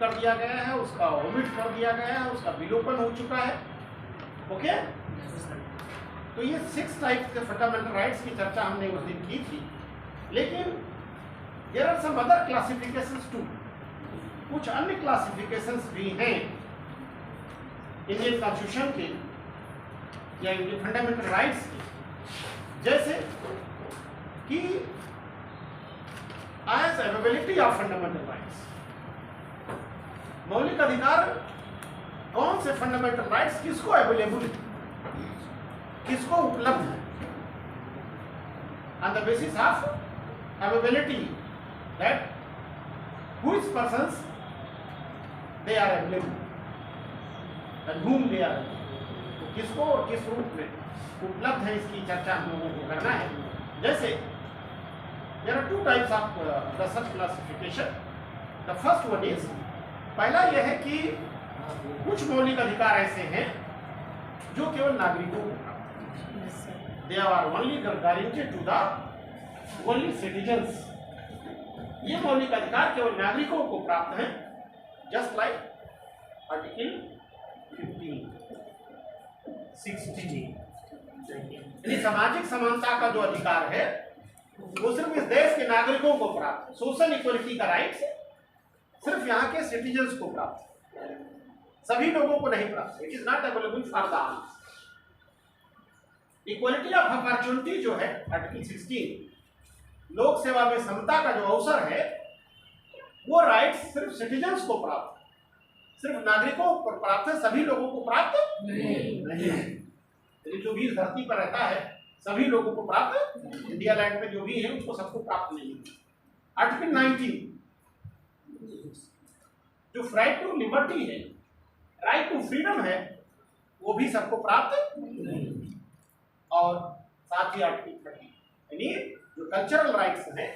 कर दिया गया है, उसका ओमिट कर दिया गया है, उसका विलोपन हो चुका है। ओके, तो ये 6 टाइप्स के फंडामेंटल राइट्स की चर्चा हमने उस दिन की थी। लेकिन there are some other classifications too, कुछ अन्य क्लासिफिकेशंस भी हैं इंडियन कॉन्स्टिट्यूशन के या इंडियन फंडामेंटल राइट्स के, जैसे कि as availability of fundamental rights, मौलिक अधिकार कौन से फंडामेंटल राइट्स किसको अवेलेबल है, किसको उपलब्ध है, on the basis of availability that which persons they are available and whom they are, तो किसको और किस रूप में उपलब्ध है, इसकी चर्चा हम लोगों को करना है। जैसे there are 2 types of the such classification. The first one is, पहला यह है कि कुछ मौलिक अधिकार ऐसे हैं जो केवल नागरिकों को प्राप्त हैं। They are only guaranteed to the only citizens. ये मौलिक अधिकार केवल नागरिकों को प्राप्त हैं, just like आर्टिकल 16। यानी सामाजिक समानता का जो अधिकार है वो सिर्फ इस देश के नागरिकों को प्राप्त है। सोशल इक्वलिटी का राइट सिर्फ यहाँ के सिटीजन्स को प्राप्त है, सभी लोगों को नहीं प्राप्त। It is not available for the all. Equality of opportunity जो है आर्टिकल 16, लोक सेवा में समता का जो अवसर है, वो राइट सिर्फ सिटीजन्स को प्राप्त है, सिर्फ नागरिकों को प्राप्त है, सभी लोगों को प्राप्त नहीं है। जो भी इस धरती पर रहता है सभी लोगों को प्राप्त, इंडिया लैंड में जो भी है उसको सबको प्राप्त नहीं है। आर्टिकल 19 जो राइट टू लिबर्टी है, राइट टू फ्रीडम है, वो भी सबको प्राप्त नहीं। और साथ ही आर्टिकल 30 यानी जो कल्चरल राइट्स हैं,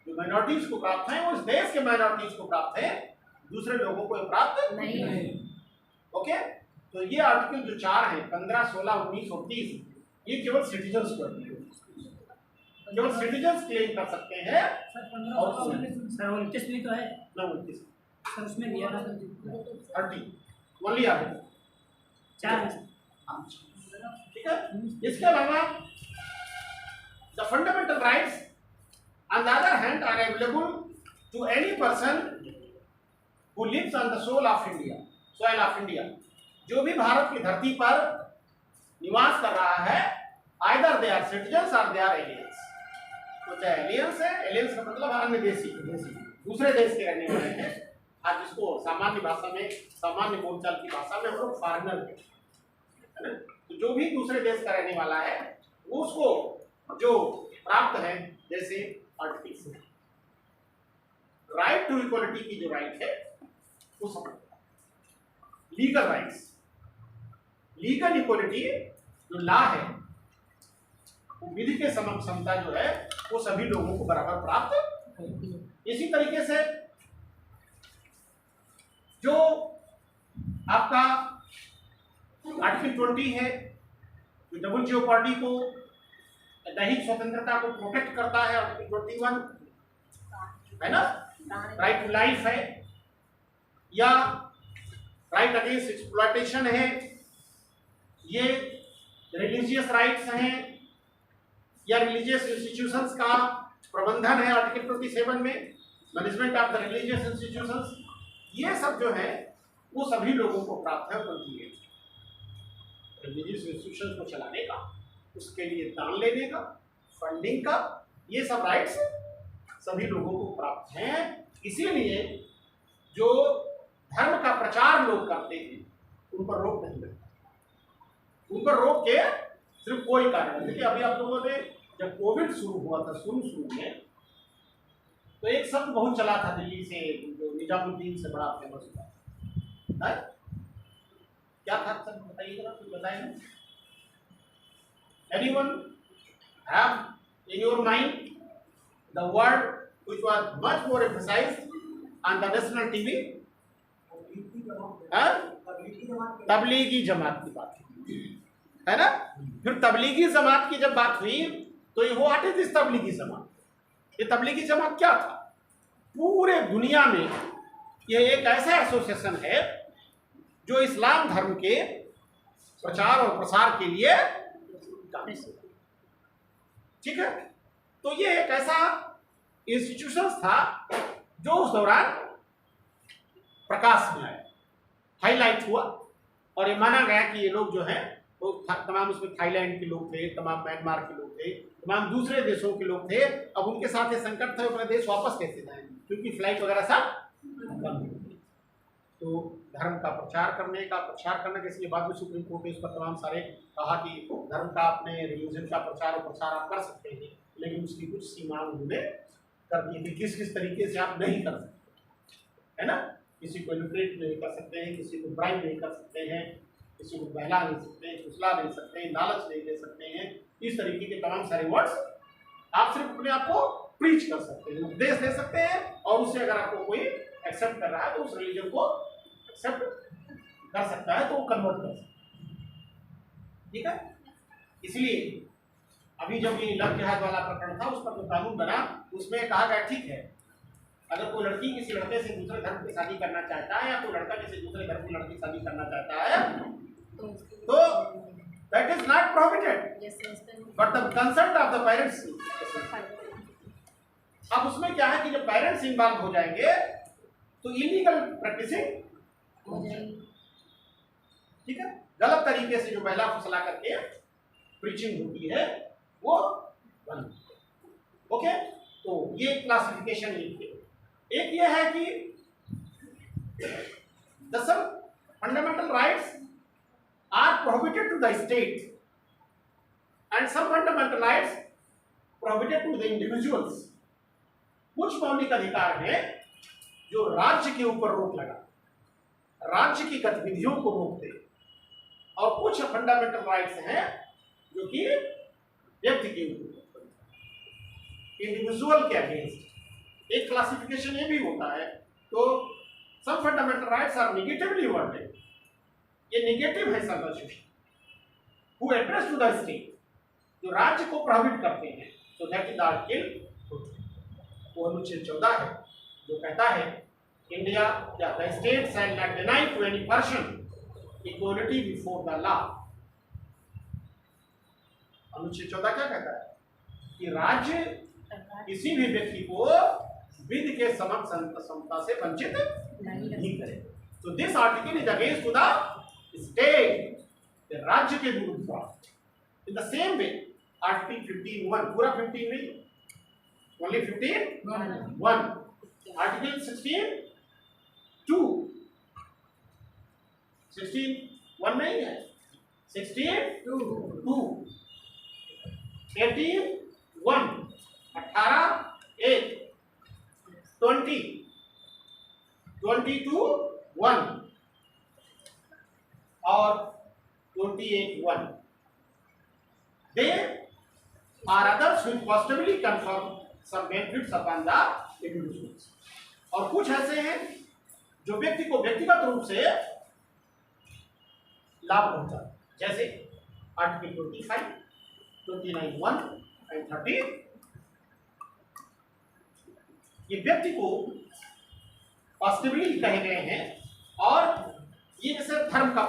जो माइनॉरिटीज को प्राप्त हैं, वो इस देश के माइनॉरिटीज को प्राप्त है, दूसरे लोगों को प्राप्त नहीं। ओके, तो ये आर्टिकल जो 4 है 15, 16, 19 और 30, ये केवल सिटीजन्स को केवल सिटीजन्स क्लेम कर सकते हैं। और सर 29 भी तो है ना, 29 सर उसमें दिया था 30 ओनली आर्टिकल 4। ठीक है। इसके अलावा the fundamental rights on the other hand are available to any person who lives on the soul of India, soil of India. जो भी भारत की धरती पर निवास कर रहा है, आइदर दे आर सिटीजन्स और दे आर एलियंस। तो चाहे एलियंस है, एलियंस का मतलब अन्य देशी, दूसरे देश के रहने वाले हैं। आज जिसको सामान्य भाषा में, सामान्य बोलचाल की भाषा में हम लोग फॉरेनर है ना, तो जो भी दूसरे देश का रहने वाला है उसको जो प्राप्त है, जैसे आर्टिकल राइट टू इक्वलिटी की जो राइट है वो समझ, लीगल राइट्स, लीगल इक्वलिटी जो लॉ है, विधि के समता जो है वो सभी लोगों को बराबर प्राप्त। इसी तरीके से जो आपका आर्टिकल 20 है, जो WTO को दैहिक स्वतंत्रता को प्रोटेक्ट करता है, आर्टिकल 21 है ना, राइट टू लाइफ है, या राइट अगेंस्ट एक्सप्लॉयटेशन है, ये रिलीजियस राइट्स हैं, या रिलीजियस इंस्टीट्यूशंस का प्रबंधन है आर्टिकल 27 में, management of the religious institutions. ये सब जो है वो सभी लोगों को प्राप्त है। रिलीजियस इंस्टीट्यूशंस को चलाने का, उसके लिए दान लेने का, फंडिंग का, ये सब राइट्स सभी लोगों को प्राप्त हैं। इसीलिए जो धर्म का प्रचार लोग करते हैं उन पर रोक नहीं लगता, उन पर रोक के सिर्फ कोई कारण नहीं। देखिए अभी आप लोगों ने जब कोविड शुरू हुआ था, शुरू में तो एक शब्द बहुत चला था दिल्ली से, जो निजामुद्दीन से बड़ा फेमस हुआ है, क्या था सर बताइए जरा, कुछ बताइए। Anyone have in your mind the word which was much more emphasized on the national TV? Tablighi Jamaat की बात है ना। फिर तबलीगी जमात की जब बात हुई तो ये what is this Tablighi Jamaat? ये तबलीगी जमात क्या था? पूरे दुनिया में ये एक ऐसा एसोसिएशन है जो इस्लाम धर्म के प्रचार और प्रसार के लिए काम करता है। ठीक है, तो ये एक ऐसा इंस्टीट्यूशन था जो उस दौरान प्रकाश में आया, हाईलाइट हुआ, और ये माना गया कि ये लोग जो हैं वो तमाम उसमें थाईलैंड के लोग थे, तमाम म्यांमार के लोग थे, तमाम दूसरे देशों के लोग थे। अब उनके साथ ये संकट था अपने देश वापस कैसे जाएंगे, क्योंकि फ्लाइट वगैरह सब बंद हो गई। तो धर्म का प्रचार करने के इसलिए बाद में सुप्रीम कोर्ट ने इस पर तमाम सारे कहा कि धर्म का अपने रिलीजन का प्रचार और प्रसार आप कर सकते हैं, लेकिन उसकी कुछ सीमाएं उन्होंने कर दी कि किस किस तरीके से आप नहीं कर सकते, है ना। किसी को इन्फ्लुएंस नहीं कर सकते हैं, किसी को ब्राइब नहीं कर सकते हैं, किसी को बहला नहीं सकते हैं, फुसला नहीं सकते हैं, लालच नहीं दे सकते हैं। इस तरीके के तमाम सारे वर्ड्स आप सिर्फ अपने आप को प्रीच कर सकते हैं, उपदेश दे सकते हैं, और उससे अगर आपको कोई एक्सेप्ट कर रहा है तो उस रिलीजन को एक्सेप्ट कर सकता है, तो वो कन्वर्ट कर सकता है। ठीक है, इसलिए अभी जब ये लव जिहाद वाला प्रकरण था, उस पर जो कानून बना उसमें कहा गया ठीक है, अगर कोई लड़की किसी लड़के से दूसरे धर्म की शादी करना चाहता है या कोई लड़का किसी दूसरे धर्म की लड़की शादी करना चाहता है तो that is not prohibited but the consent of the parents. अब उसमें क्या है कि जब पेरेंट्स इन्वॉल्व हो जाएंगे तो इलीगल प्रैक्टिसिंग, ठीक है, गलत तरीके से जो बहला फुसला करके प्रीचिंग होती है वो बंद। ओके, तो ये क्लासिफिकेशन एक ये है कि the some fundamental rights are prohibited to the state and some fundamental rights prohibited to the individuals. कुछ मौलिक अधिकार हैं जो राज्य के ऊपर रोक लगा, राज्य की गतिविधियों को रोकते, और कुछ फंडामेंटल राइट्स हैं जो कि व्यक्ति के ऊपर, इंडिविजुअल के अगेंस्ट। एक क्लासिफिकेशन ये भी होता है, तो some fundamental rights are negatively worded, ये नेगेटिव है constitution, who address to the state, जो राज्य को प्रभावित करते हैं, तो दैट इज आर्टिकल, वो अनुच्छेद 14 है जो कहता है इंडिया या the state shall not deny to any person equality before the law. अनुच्छेद 14 क्या कहता है कि राज्य किसी भी व्यक्ति को विधि के समक्ष समता से वंचित नहीं करे। तो this article is against to the state, राज्य के विरुद्ध। In the same way article 15(1) पूरा 15 नहीं, ओनली 15(1), आर्टिकल 16(2), 16(1) नहीं है, 16(2), 18(1), 18(1), 20, 22(1) और 28(1). They are others which positively confer some benefits upon the individuals। और कुछ ऐसे हैं जो व्यक्ति को व्यक्तिगत रूप से लाभ पहुंचाते, जैसे आर्टिकल 25, 29(1) एंड 30। ये व्यक्ति को पॉजिटिवली कहे गए हैं, और ये जैसे धर्म का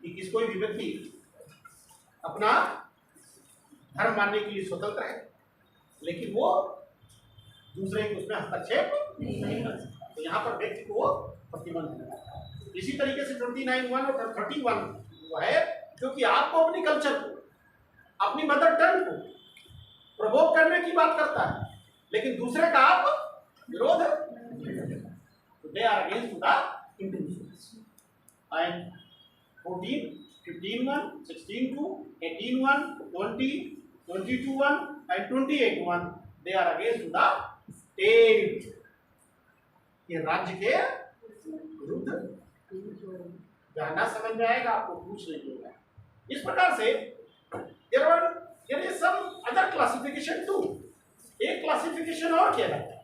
कि किस कोई भी व्यक्ति अपना धर्म मानने के लिए स्वतंत्र है, लेकिन वो दूसरे को उसमें हस्तक्षेप नहीं कर सकता, तो यहाँ पर व्यक्ति को प्रतिबंध है। इसी तरीके से 29(1) और 31 वो है जो कि आपको अपनी कल्चर को, अपनी मदर टंग को प्रभोग करने की बात करता है, लेकिन दूसरे का आप विरोध है, तो they are against to the individuals. And 14, 15(1), 16(2), 18(1), 20, 22(1) and 28(1) they are against to the state, ये राज्य के विरुद्ध। जानना समझ में आएगा, आपको पूछ नहीं होगा। इस प्रकार से there is some other classification too। एक क्लासिफिकेशन और किया जाता है,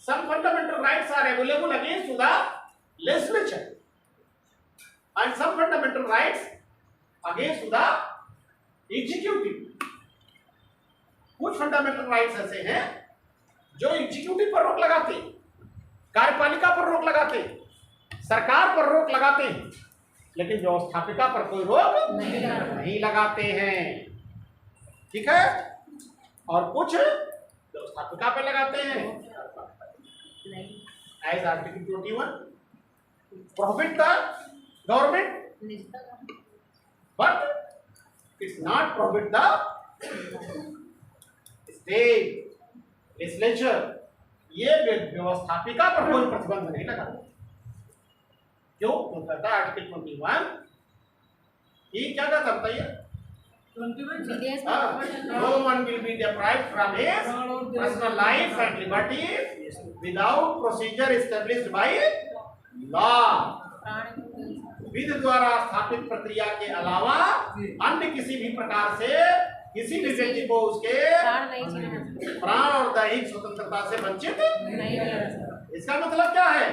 some fundamental rights are available against to the legislature and some fundamental rights against to the executive। कुछ फंडामेंटल राइट्स ऐसे हैं जो एग्जीक्यूटिव पर रोक लगाते हैं, कार्यपालिका पर रोक लगाते हैं, सरकार पर रोक लगाते हैं, लेकिन व्यवस्थापिका पर कोई रोक नहीं लगाते हैं। ठीक है, और कुछ व्यवस्थापिका पर लगाते हैं। As article 21 prohibit the government but it's not prohibit the state legislature. ये व्यवस्थापिका पर कोई प्रतिबंध नहीं लगा। क्यों? तो कहता है आर्टिकल 21 ये क्या कहता है? 21 No one will be deprived from his personal life and liberty without procedure established by law। विधि द्वारा स्थापित प्रक्रिया के अलावा अन्य किसी भी प्रकार से किसी भी व्यक्ति को उसके प्राण और दैहिक स्वतंत्रता से वंचित नहीं। इसका मतलब क्या है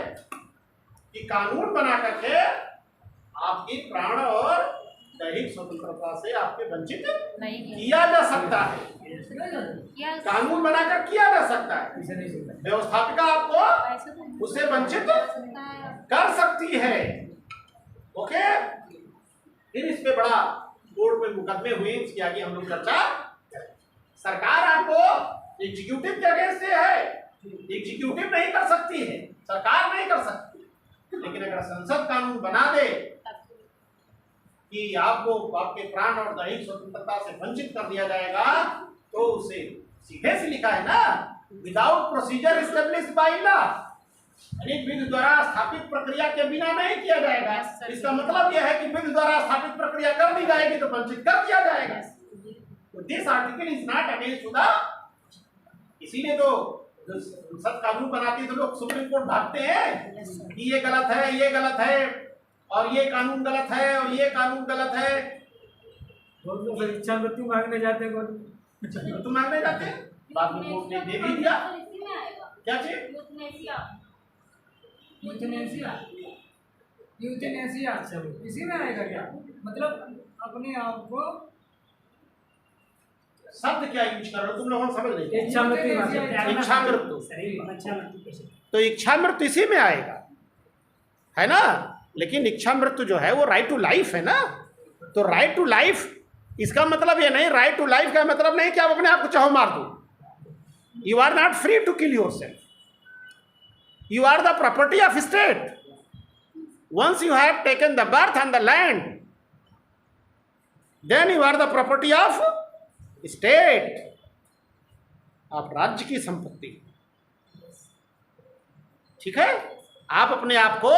कि कानून बना करके आपकी प्राण और दैहिक स्वतंत्रता से आपके वंचित किया जा सकता है। कानून बनाकर किया जा सकता है। व्यवस्थापिका आपको उससे वंचित कर सकती है। ओके, फिर इस पे बड़ा कोर्ट में मुकदमे हुए, इसके आगे हम लोग चर्चा। सरकार आपको एग्जीक्यूटिव के अगेंस्ट से है, एग्जीक्यूटिव नहीं कर सकती है, सरकार नहीं कर सकती। लेकिन अगर संसद कानून बना दे कि आपको आपके प्राण और दैहिक स्वतंत्रता से वंचित कर दिया जाएगा, तो उसे सीधे से लिखा है ना, without procedure established by law, विधि द्वारा स्थापित प्रक्रिया के बिना नहीं किया जाएगा। इसका मतलब यह है कि विधि द्वारा स्थापित प्रक्रिया कर दी जाएगी तो वंचित कर दिया जाएगा। तो this article is not against to the. इसीलिए तो संसद कानून बनाती है तो लोग सुप्रीम कोर्ट भागते हैं कि ये गलत है, ये गलत है, और ये कानून गलत है, और ये कानून गलत है। बहुत लोग इच्छा मृत्यु मांगने जाते हैं, मृत्यु मांगने जाते हैं, बाद में कोर्ट ने दे भी दिया। क्या चीज? यूथेनेसिया इसी में आएगा क्या? मतलब अपने आप को शब्द क्या यूज कर रहे हो तुम लोग? समझ नहीं। इच्छा मृत्यु, इच्छा मृत्यु, अच्छा मत तो इच्छा मृत्यु इसी में आएगा, है ना। लेकिन इच्छा मृत्यु जो है वो राइट टू लाइफ है ना। तो राइट टू लाइफ, इसका मतलब ये नहीं, राइट टू लाइफ का मतलब नहीं कि आप अपने आप को चाहो मार दो। You are not free to kill yourself, you are the property of state. Once you have taken the birth on the land, then you are the property of state. आप राज्य की संपत्ति, ठीक है। आप अपने आप को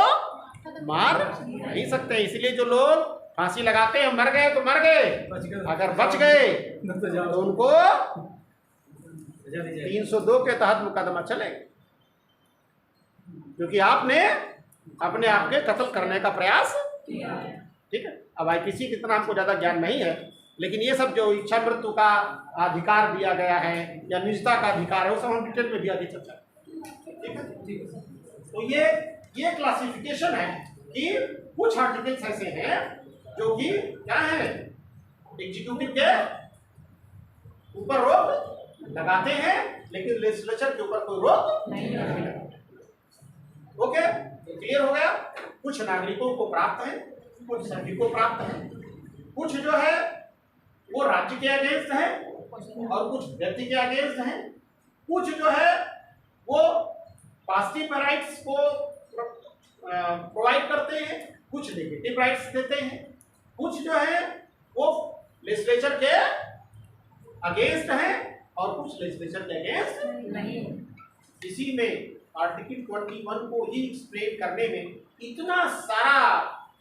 मार नहीं सकते। इसलिए जो लोग फांसी लगाते हैं, मर गए तो मर गए, अगर बच गए तो उनको 302 के तहत मुकदमा चलेगा, क्योंकि आपने अपने आप के कत्ल करने का प्रयास किया। ठीक है। अब आईपीसी कितना हमको ज़्यादा ज्ञान नहीं है, लेकिन ये सब जो इच्छा मृत्यु का अधिकार दिया गया है या निजता का अधिकार है, वो सब हम डिटेल में भी आगे चर्चा। ठीक है। तो ये क्लासिफिकेशन है कि कुछ आर्टिकल्स ऐसे हैं जो कि क्या है, एग्जीक्यूटिव के ऊपर रोक लगाते हैं, लेकिन लेजिस्लेचर के ऊपर कोई रोक नहीं लगाते। ओके, क्लियर हो गया। कुछ नागरिकों को प्राप्त है, कुछ सभी को प्राप्त है। कुछ जो है वो राज्य के अगेंस्ट है और कुछ व्यक्ति के अगेंस्ट है। कुछ जो है वो पॉजिटिव राइट्स को प्रोवाइड करते हैं, कुछ नेगेटिव राइट्स देते हैं। कुछ जो है वो लेजिस्लेचर के अगेंस्ट है और कुछ लेजिस्लेचर के अगेंस्ट नहीं। इसी में आर्टिकल 21 को ही एक्सप्लेन करने में इतना सारा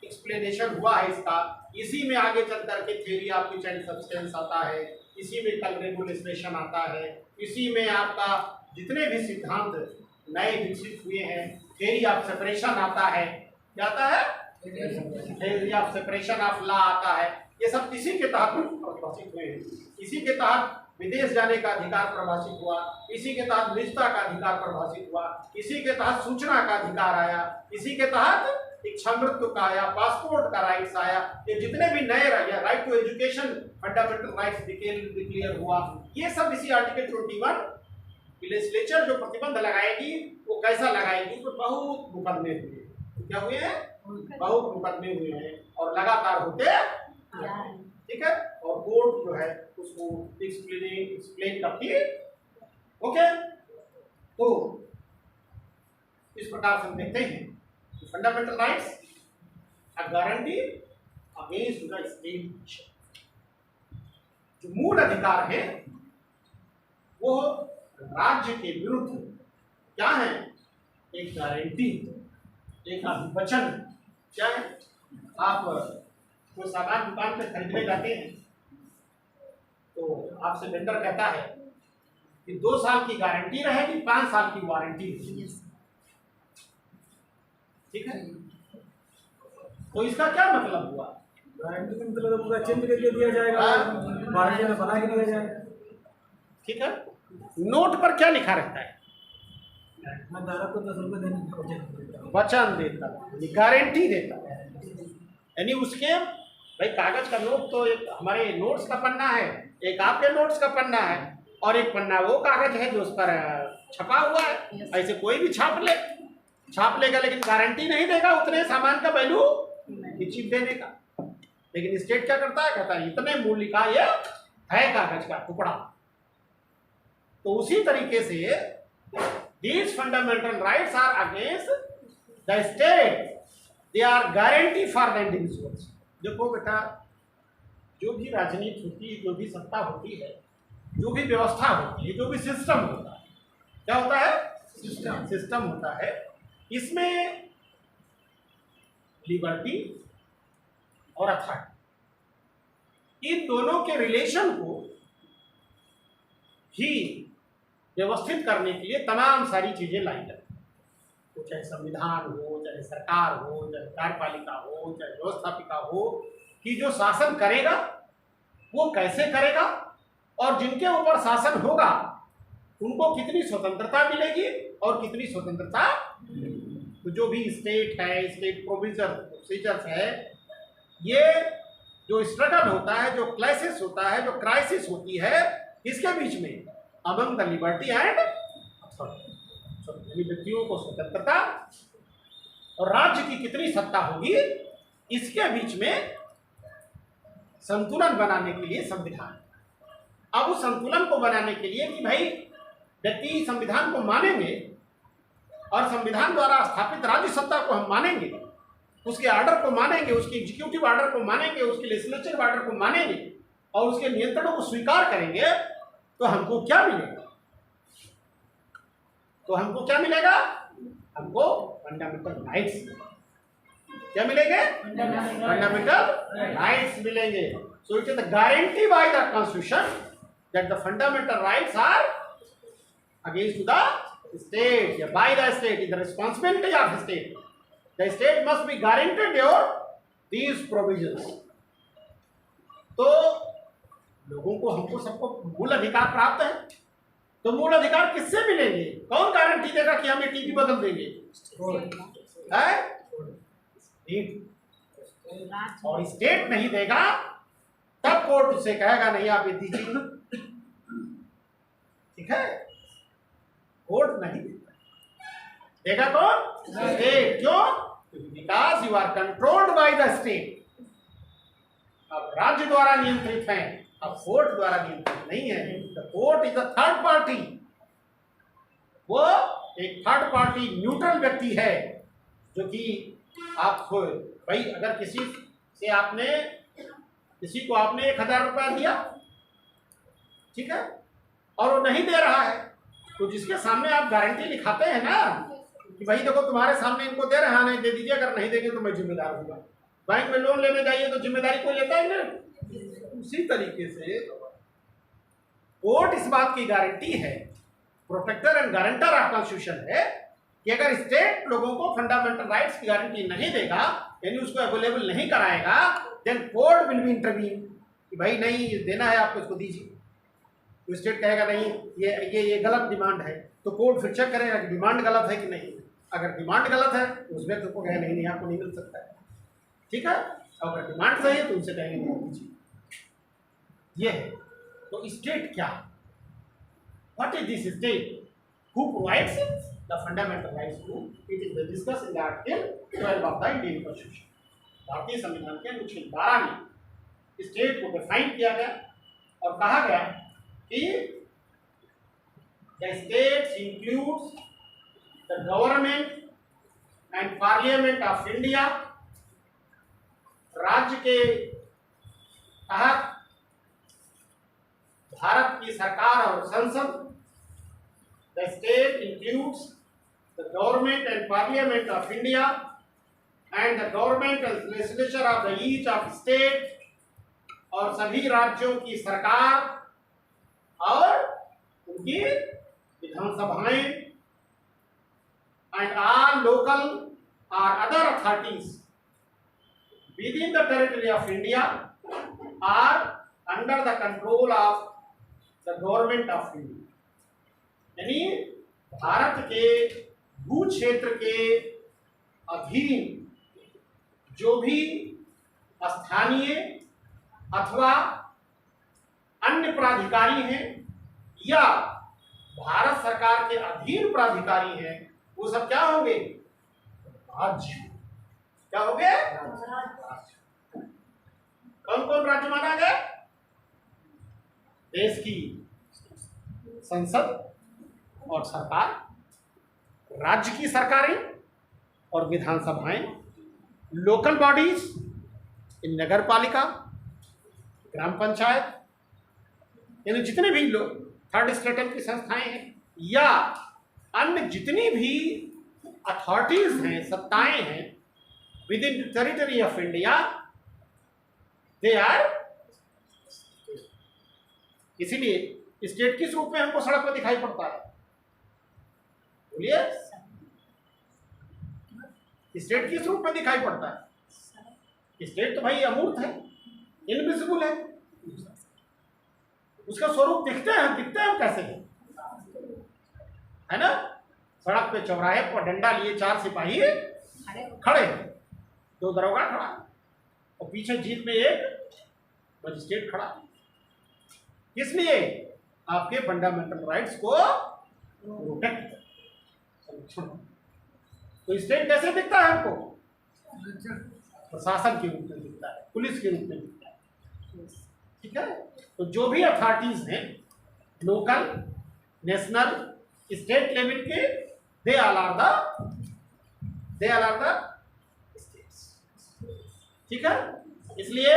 एक्सप्लेनेशन हुआ है इसका। इसी में आगे चल करके theory of use and substance आता है, इसी में कल रेगुलेशन आता है, इसी में आपका जितने भी सिद्धांत नए विकसित हुए हैं, थ्योरी ऑफ सेपरेशन आता है। क्या आता है? Theory of separation of law आता है। ये सब इसी के तहत परिभाषित हुए हैं। इसी के तहत विदेश जाने का अधिकार परिभाषित हुआ, इसी के तहत निजता का अधिकार परिभाषित हुआ, इसी के तहत सूचना का अधिकार आया, इसी के तहत इच्छा मृत्यु का आया, पासपोर्ट का राइट्स आया। ये जितने भी नए right to education, fundamental rights declare हुआ, ये सब इसी आर्टिकल 21 कि लेजिस्लेचर जो प्रतिबंध लगाएगी वो कैसा लगाएगी। तो बहुत मुकदमे हुए, क्या हुए हैं, बहुत मुकदमे हुए हैं और लगातार होते हैं, ठीक है। और कोर्ट जो है उसको एक्सप्लेन करती है। ओके, तो इस प्रकार से हम देखते हैं fundamental rights a guarantee against the state. जो मूल अधिकार है वो राज्य के विरुद्ध क्या है, एक गारंटी, एक अभिवचन। क्या है, आप कोई सामान दुकान पे खरीदने जाते हैं तो आपसे वेंडर कहता है कि 2 साल की गारंटी रहेगी, 5 साल की वारंटी रहेगी, ठीक है। तो इसका क्या मतलब हुआ, गारंटी का मतलब पूरा चेंज करके दिया जाएगा, वारंटी में बना के दिया जाएगा, ठीक है। नोट पर क्या लिखा रहता है, मैं धारक को 10 रुपये देने का वचन देता है, गारंटी देता है। यानी उसके भाई कागज का नोट तो एक हमारे नोट्स का पन्ना है, एक आपके नोट्स का पन्ना है, और एक पन्ना वो कागज है जो उस पर छपा हुआ है। ऐसे कोई भी छाप लेगा, लेकिन गारंटी नहीं देगा उतने सामान का वैल्यू चिप देने का। लेकिन स्टेट क्या करता है, कहता है इतने मूल्य का ये है कागज का टुकड़ा। तो उसी तरीके से these fundamental rights are against the state, they are guarantee for the individuals। देखो बेटा, जो भी राजनीति होती है, जो भी सत्ता होती है, जो भी व्यवस्था होती है, जो भी सिस्टम होता है, क्या होता है, सिस्टम होता है। इसमें लिबर्टी और अथॉरिटी, इन दोनों के रिलेशन को ही व्यवस्थित करने के लिए तमाम सारी चीजें लाई जाती हैं। तो चाहे संविधान हो, चाहे सरकार हो, चाहे कार्यपालिका हो, चाहे व्यवस्थापिका हो, कि जो शासन करेगा वो कैसे करेगा और जिनके ऊपर शासन होगा उनको कितनी स्वतंत्रता मिलेगी और कितनी स्वतंत्रता। तो जो भी स्टेट है, स्टेट प्रोसीजर्स है, ये जो स्ट्रगल होता है, जो क्लाइसिस होता है, जो क्राइसिस होती है, इसके बीच में among the liberty and authority, व्यक्तियों को स्वतंत्रता और राज्य की कितनी सत्ता होगी, इसके बीच में संतुलन बनाने के लिए संविधान। अब उस संतुलन को बनाने के लिए कि भाई व्यक्ति संविधान को मानेंगे और संविधान द्वारा स्थापित राज्य सत्ता को हम मानेंगे, उसके ऑर्डर को मानेंगे, उसके एग्जीक्यूटिव ऑर्डर को मानेंगे, उसके लेजिस्लेटिव ऑर्डर को मानेंगे और उसके नियंत्रणों को स्वीकार करेंगे, तो हमको क्या मिलेगा, हमको फंडामेंटल राइट्स। क्या मिलेंगे, फंडामेंटल राइट्स मिलेंगे। So it is the guarantee by the constitution that the fundamental rights are against the state या by the state, is the responsibility of state. The state must be guaranteed your these provisions. तो लोगों को, हमको सबको मूल अधिकार प्राप्त है, तो मूल अधिकार किससे मिलेंगे, कौन गारंटी देगा कि हम ये टीवी बदल देंगे, है और स्टेट नहीं देगा तब कोर्ट उसे कहेगा नहीं आप ये दीजिए, ठीक है। कोर्ट नहीं देगा, कौन, स्टेट। क्यों, because you are controlled by the state. अब राज्य द्वारा नियंत्रित है, अब कोर्ट द्वारा नियंत्रित नहीं है। The court is a third party, वो एक थर्ड पार्टी न्यूट्रल व्यक्ति है, जो कि आप भाई अगर किसी को आपने 1000 रुपया दिया, ठीक है, और वो नहीं दे रहा है, तो जिसके सामने आप गारंटी लिखाते हैं ना कि भाई देखो तुम्हारे सामने इनको दे रहा, नहीं दे दीजिए, अगर नहीं देंगे तो मैं जिम्मेदार हूँगा। बैंक में लोन लेने जाइए तो जिम्मेदारी कोई लेता है ना। उसी तरीके से कोर्ट इस बात की गारंटी है, protector and guarantor of constitution है, कि अगर स्टेट लोगों को फंडामेंटल राइट्स की गारंटी नहीं देगा, यानी उसको अवेलेबल नहीं कराएगा, then court will be intervene कि भाई नहीं देना है आपको, इसको दीजिए। तो स्टेट कहेगा नहीं ये गलत डिमांड है, तो कोर्ट फिर चेक करेगा कि डिमांड गलत है कि नहीं। अगर डिमांड गलत है तो उस व्यक्ति को कहेगा नहीं आपको नहीं मिल सकता है, ठीक है। अगर डिमांड सही है तो उनसे कहेंगे नहीं दीजिए। ये है। तो स्टेट क्या, what is this state, who provides the fundamental rights to it is discussed in the Article 12 of the Indian Constitution. भारतीय संविधान के अनुच्छेद 12 में स्टेट को डिफाइन किया गया और कहा गया कि the states includes the government and parliament of India. राज्य के तहत भारत की सरकार और संसद. The state includes the government and parliament of India and the government and legislature of the each of state. और सभी राज्यों की सरकार और उनकी विधानसभाएं and all local or other authorities within the territory of India are under the control of the government of India. यानी भारत के भू क्षेत्र के अधीन जो भी स्थानीय अथवा अन्य प्राधिकारी हैं या भारत सरकार के अधीन प्राधिकारी हैं, वो सब क्या होंगे? राज्य. क्या होंगे? कौन कौन राज्य माना गया? देश की संसद और सरकार, राज्य की सरकारें और विधानसभाएं, लोकल बॉडीज, नगर पालिका, ग्राम पंचायत, यानी जितने भी लोग थर्ड स्टेटल की संस्थाएं हैं या अन्य जितनी भी अथॉरिटीज हैं, सत्ताएं हैं within territory of India, they are. इसीलिए स्टेट किस रूप में हमको सड़क पर दिखाई पड़ता है? बोलिए, स्टेट किस रूप में दिखाई पड़ता है? स्टेट तो भाई अमूर्त है, इनविजिबल है. उसका स्वरूप दिखते हैं कैसे है ना? सड़क पे चौराहे पर डंडा लिए 4 सिपाही खड़े हैं, 2 दरोगा खड़ा और पीछे जीप में एक मजिस्ट्रेट खड़ा. किस लिए? आपके फंडामेंटल राइट्स को प्रोटेक्ट. तो स्टेट कैसे दिखता है हमको? प्रशासन के रूप में दिखता है, पुलिस के रूप में दिखता है. ठीक है. तो जो भी अथॉरिटीज हैं, लोकल, नेशनल, स्टेट लेवल के, they all are the states. ठीक है. इसलिए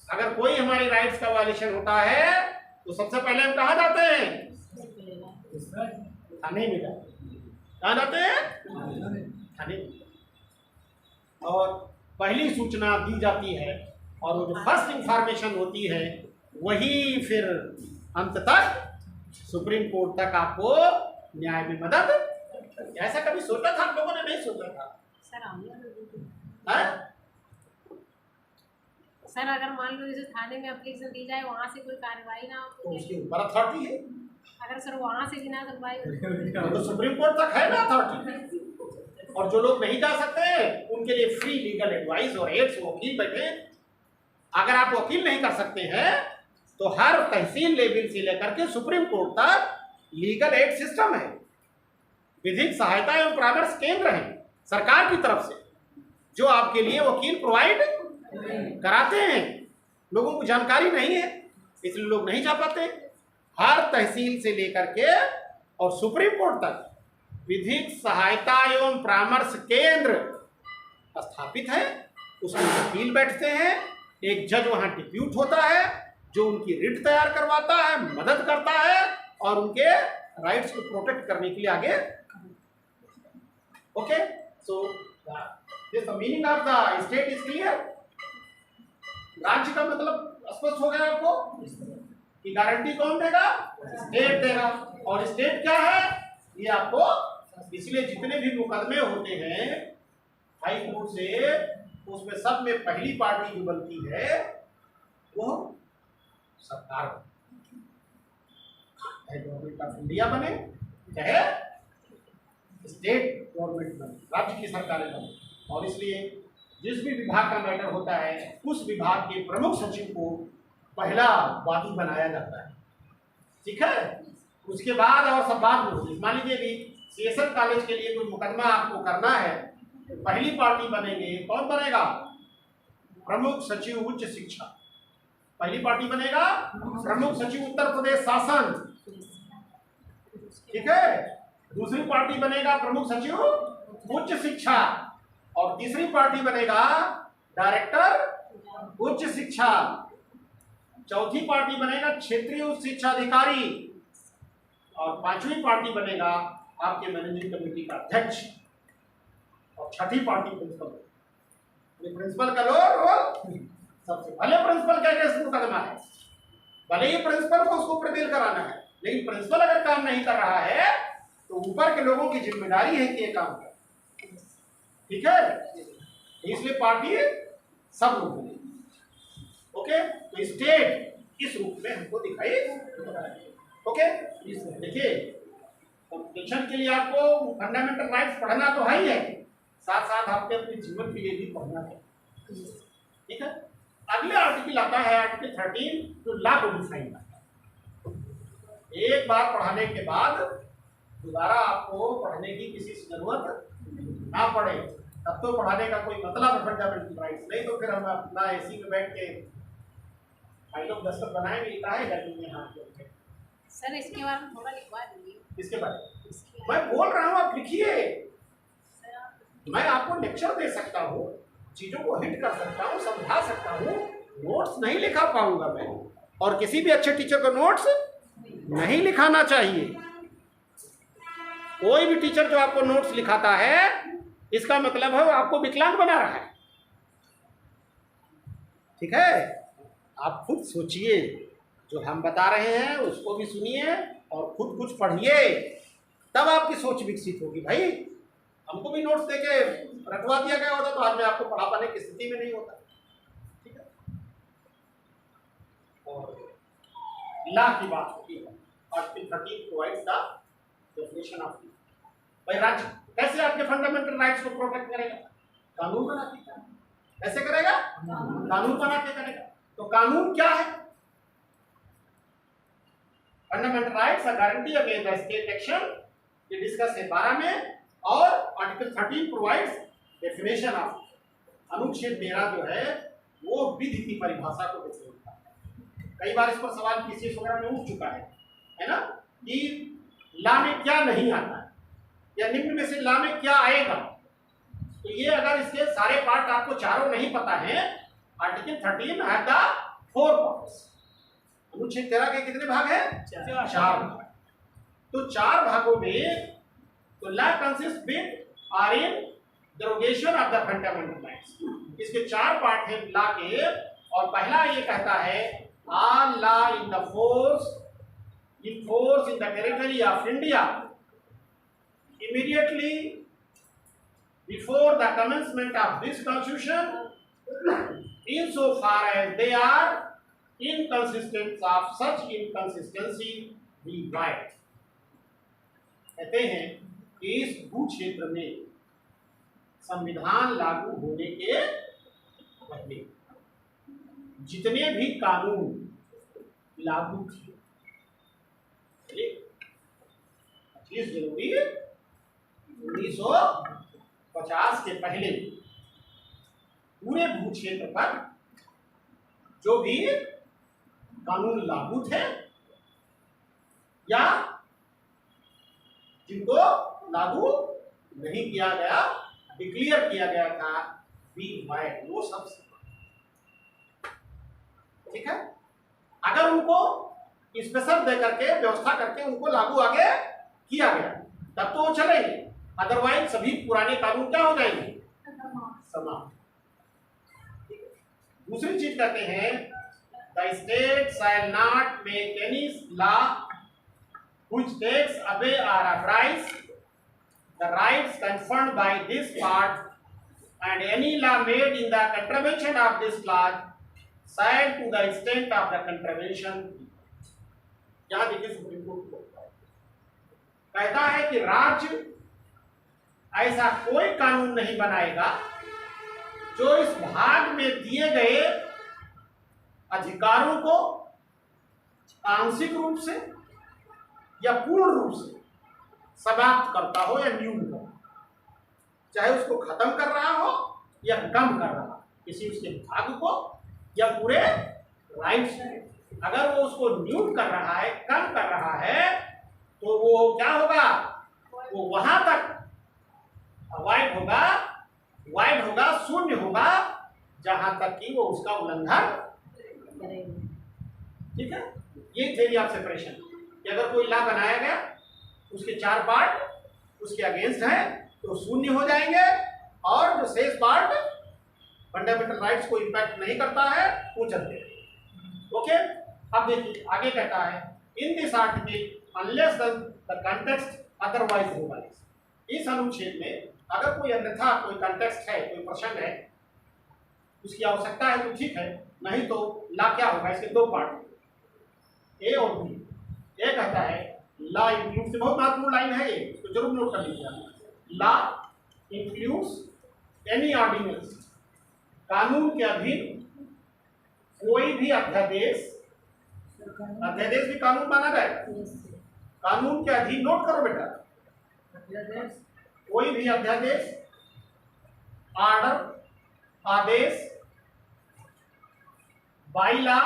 अगर कोई हमारी राइट्स का वायलेशन होता है तो सबसे पहले हम कहाँ जाते हैं? थाने में जाते हैं. कहाँ जाते हैं? थाने में. और पहली सूचना दी जाती है और वो जो फर्स्ट इंफॉर्मेशन होती है वही फिर अंत तक सुप्रीम कोर्ट तक आपको न्याय में मदद. ऐसा कभी सोचा था? आप लोगों ने नहीं सोचा था सर. अगर मान लो जैसे थाने में एप्लीकेशन दी जाए, वहाँ से कोई कार्रवाई ना हो तो उसके ऊपर अथॉरिटी है. अगर सर वहाँ से भी ना सुनवाई हो तो सुप्रीम कोर्ट तक है ना अथॉरिटी. और जो लोग नहीं जा सकते उनके लिए फ्री लीगल एडवाइस और एड्स वकील बैठे. अगर आप वकील नहीं कर सकते हैं तो हर तहसील लेवल से लेकर के सुप्रीम कोर्ट तक लीगल एड सिस्टम है. विधिक सहायता एवं परामर्श केंद्र है सरकार की तरफ से जो आपके लिए वकील प्रोवाइड कराते हैं. लोगों को जानकारी नहीं है इसलिए लोग नहीं जा पाते. हर तहसील से लेकर के और सुप्रीम कोर्ट तक विधिक सहायता एवं परामर्श केंद्र स्थापित है. उसमें वकील बैठते हैं, एक जज वहां डिप्यूट होता है जो उनकी रिट तैयार करवाता है, मदद करता है और उनके राइट्स को प्रोटेक्ट करने के लिए आगे. Okay. So this the meaning of the state is clear. राज्य का मतलब स्पष्ट हो गया आपको कि गारंटी कौन देगा? स्टेट देगा. और स्टेट क्या है ये आपको, इसलिए जितने भी मुकदमे होते हैं हाई कोर्ट से, उसमें सब में पहली पार्टी जो बनती है वो सरकार, चाहे गवर्नमेंट ऑफ इंडिया बने चाहे स्टेट गवर्नमेंट बने, राज्य की सरकारें बने. और इसलिए जिस भी विभाग का मैटर होता है उस विभाग के प्रमुख सचिव को पहला वादी बनाया जाता है. ठीक है. उसके बाद और सब बाद में होगी। मान लीजिए भी सीएसएन कॉलेज के लिए कोई मुकदमा आपको करना है तो पहली पार्टी बनेंगे, कौन बनेगा? प्रमुख सचिव उच्च शिक्षा। पहली पार्टी बनेगा प्रमुख सचिव उत्तर प्रदेश शासन, ठीक है। दूसरी पार्टी बनेगा प्रमुख सचिव उच्च शिक्षा और तीसरी पार्टी बनेगा डायरेक्टर उच्च शिक्षा। चौथी पार्टी बनेगा क्षेत्रीय उच्च शिक्षा अधिकारी और पांचवी पार्टी बनेगा आपके मैनेजिंग कमेटी का अध्यक्ष और छठी पार्टी प्रिंसिपल। प्रिंसिपल का रोल सबसे भले प्रिंसिपल का केस मुकदमा है, भले ही प्रिंसिपल को उसको प्रदेल कराना है, लेकिन प्रिंसिपल अगर काम नहीं कर रहा है तो ऊपर के लोगों की जिम्मेदारी है कि ये काम करे, ठीक है। इसलिए पार्टी सब लोग बने। ओके, तो स्टेट इस रूप में हमको दिखाई। ओके, देखिए कॉम्पिटिशन के लिए आपको फंडामेंटल राइट्स पढ़ना तो है ही है, साथ साथ आपके अपने जीवन के लिए भी पढ़ना है, ठीक है। अगले आर्टिकल आता है आर्टिकल 13 जो लॉ को डिफाइन करता है। एक बार पढ़ाने के बाद दोबारा आपको पढ़ने की किसी से जरूरत ना पड़े, तब तो पढ़ाने का कोई मतलब है फंडामेंटल राइट्स, नहीं तो फिर हम अपना एसी में बैठ के फाइलों दस्तखत बनाएंगे, काहे लगेंगे हाथ जोड़। सर इसके बारे में थोड़ा लिखवा दीजिए। इसके बारे में मैं बोल रहा हूँ, आप लिखिए। मैं आपको लेक्चर दे सकता हूँ, चीजों को हिट कर सकता हूँ, समझा सकता हूँ, नोट्स नहीं लिखा पाऊंगा मैं, और किसी भी अच्छे टीचर को नोट्स नहीं लिखाना चाहिए। कोई भी टीचर जो आपको नोट्स लिखाता है इसका मतलब है वो आपको विकलांग बना रहा है, ठीक है। आप खुद सोचिए, जो हम बता रहे हैं उसको भी सुनिए और खुद कुछ पढ़िए, तब आपकी सोच विकसित होगी। भाई हमको भी नोट्स देके रखवा दिया गया होता तो आज मैं आपको पढ़ा पाने की स्थिति में नहीं होता, ठीक है। और लॉ की बात होती है, article 13 provides the definition of law. भाई राज्य कैसे आपके फंडामेंटल राइट्स को प्रोटेक्ट करेगा? कानून बना के करेगा। कैसे करेगा? कानून बना के करेगा। तो कानून क्या है? Fundamental rights are guarantee against the state action, ये डिस्कस है 12 में। और आर्टिकल 13 प्रोवाइड्स डेफिनेशन ऑफ, अनुच्छेद 13 जो है वो विधि की परिभाषा को डिफाइन करता है। कई बार इस पर सवाल पीसीएस वगैरह में उठ चुका है ना, कि लॉ में क्या नहीं आता है या निम्न में से लॉ में क्या आएगा। तो ये अगर इसके सारे पार्ट आपको चारों नहीं पता है, आर्टिकल 13 हैव द 4 पार्ट्स। अनुच्छेद 13 के कितने भाग हैं? 4 भाग। तो 4 भागों में तो law consist with are in derogation of the fundamental rights. इसके 4 पार्ट हैं लॉ के, और पहला ये कहता है all law in the force in the territory of India immediately before the commencement of this constitution, insofar as they are inconsistent of such inconsistency be right। कहते हैं कि इस भू क्षेत्र में संविधान लागू होने के पहले जितने भी कानून लागू थे 25 जनवरी 1950 के पहले पूरे भू क्षेत्र पर जो भी कानून लागू थे या जिनको लागू नहीं किया गया, डिक्लेयर किया गया था बी वाइड, वो सब ठीक है। अगर उनको स्पेशल दे करके व्यवस्था करके उनको लागू आगे किया गया तब तो वो चलेंगे, अदरवाइज सभी पुराने कानून क्या हो जाएंगे? समाप्त। दूसरी चीज कहते हैं the state shall not make any law which takes away or abrogate the rights conferred by this part, and any law made in the contravention of this clause shall to the extent of the contravention। यहाँ देखिए supreme court कहता है कि राज्य ऐसा कोई कानून नहीं बनाएगा जो इस भाग में दिए गए अधिकारों को आंशिक रूप से या पूर्ण रूप से समाप्त करता हो या न्यून हो, चाहे उसको खत्म कर रहा हो या कम कर रहा हो, किसी उसके भाग को या पूरे राइट्स को। अगर वो उसको न्यून कर रहा है, कम कर रहा है, तो वो क्या होगा, वो वहां तक वाइड होगा, शून्य होगा, जहां तक कि वो उसका उल्लंघन। ठीक है, ये थ्योरी ऑफ सेपरेशन कि अगर कोई लॉ बनाया गया, उसके 4 पार्ट उसके अगेंस्ट है तो शून्य हो जाएंगे, और जो शेष पार्ट फंडामेंटल राइट्स को इम्पैक्ट नहीं करता है वो चलते हैं। ओके, अब देखिए आगे कहता है, इन this article unless the context otherwise revise. इस अनुच्छेद में अगर कोई अन्यथा कोई कंटेक्स्ट है, कोई प्रसंग है, उसकी आवश्यकता है तो ठीक है, नहीं तो ला क्या होगा, इसके 2 पार्ट ए और बी। ए कहता है ला इंक्लूड्स, बहुत महत्वपूर्ण लाइन है ये, इसको जरूर नोट कर लीजिए। ला इंक्लूड्स एनी ऑर्डिनेंस, कानून के अधीन कोई भी अध्यादेश, अध्यादेश भी कानून माना जाएगा, कानून के अधीन, नोट करो बेटा, कोई भी अध्यादेश, ऑर्डर, आदेश, बाइला,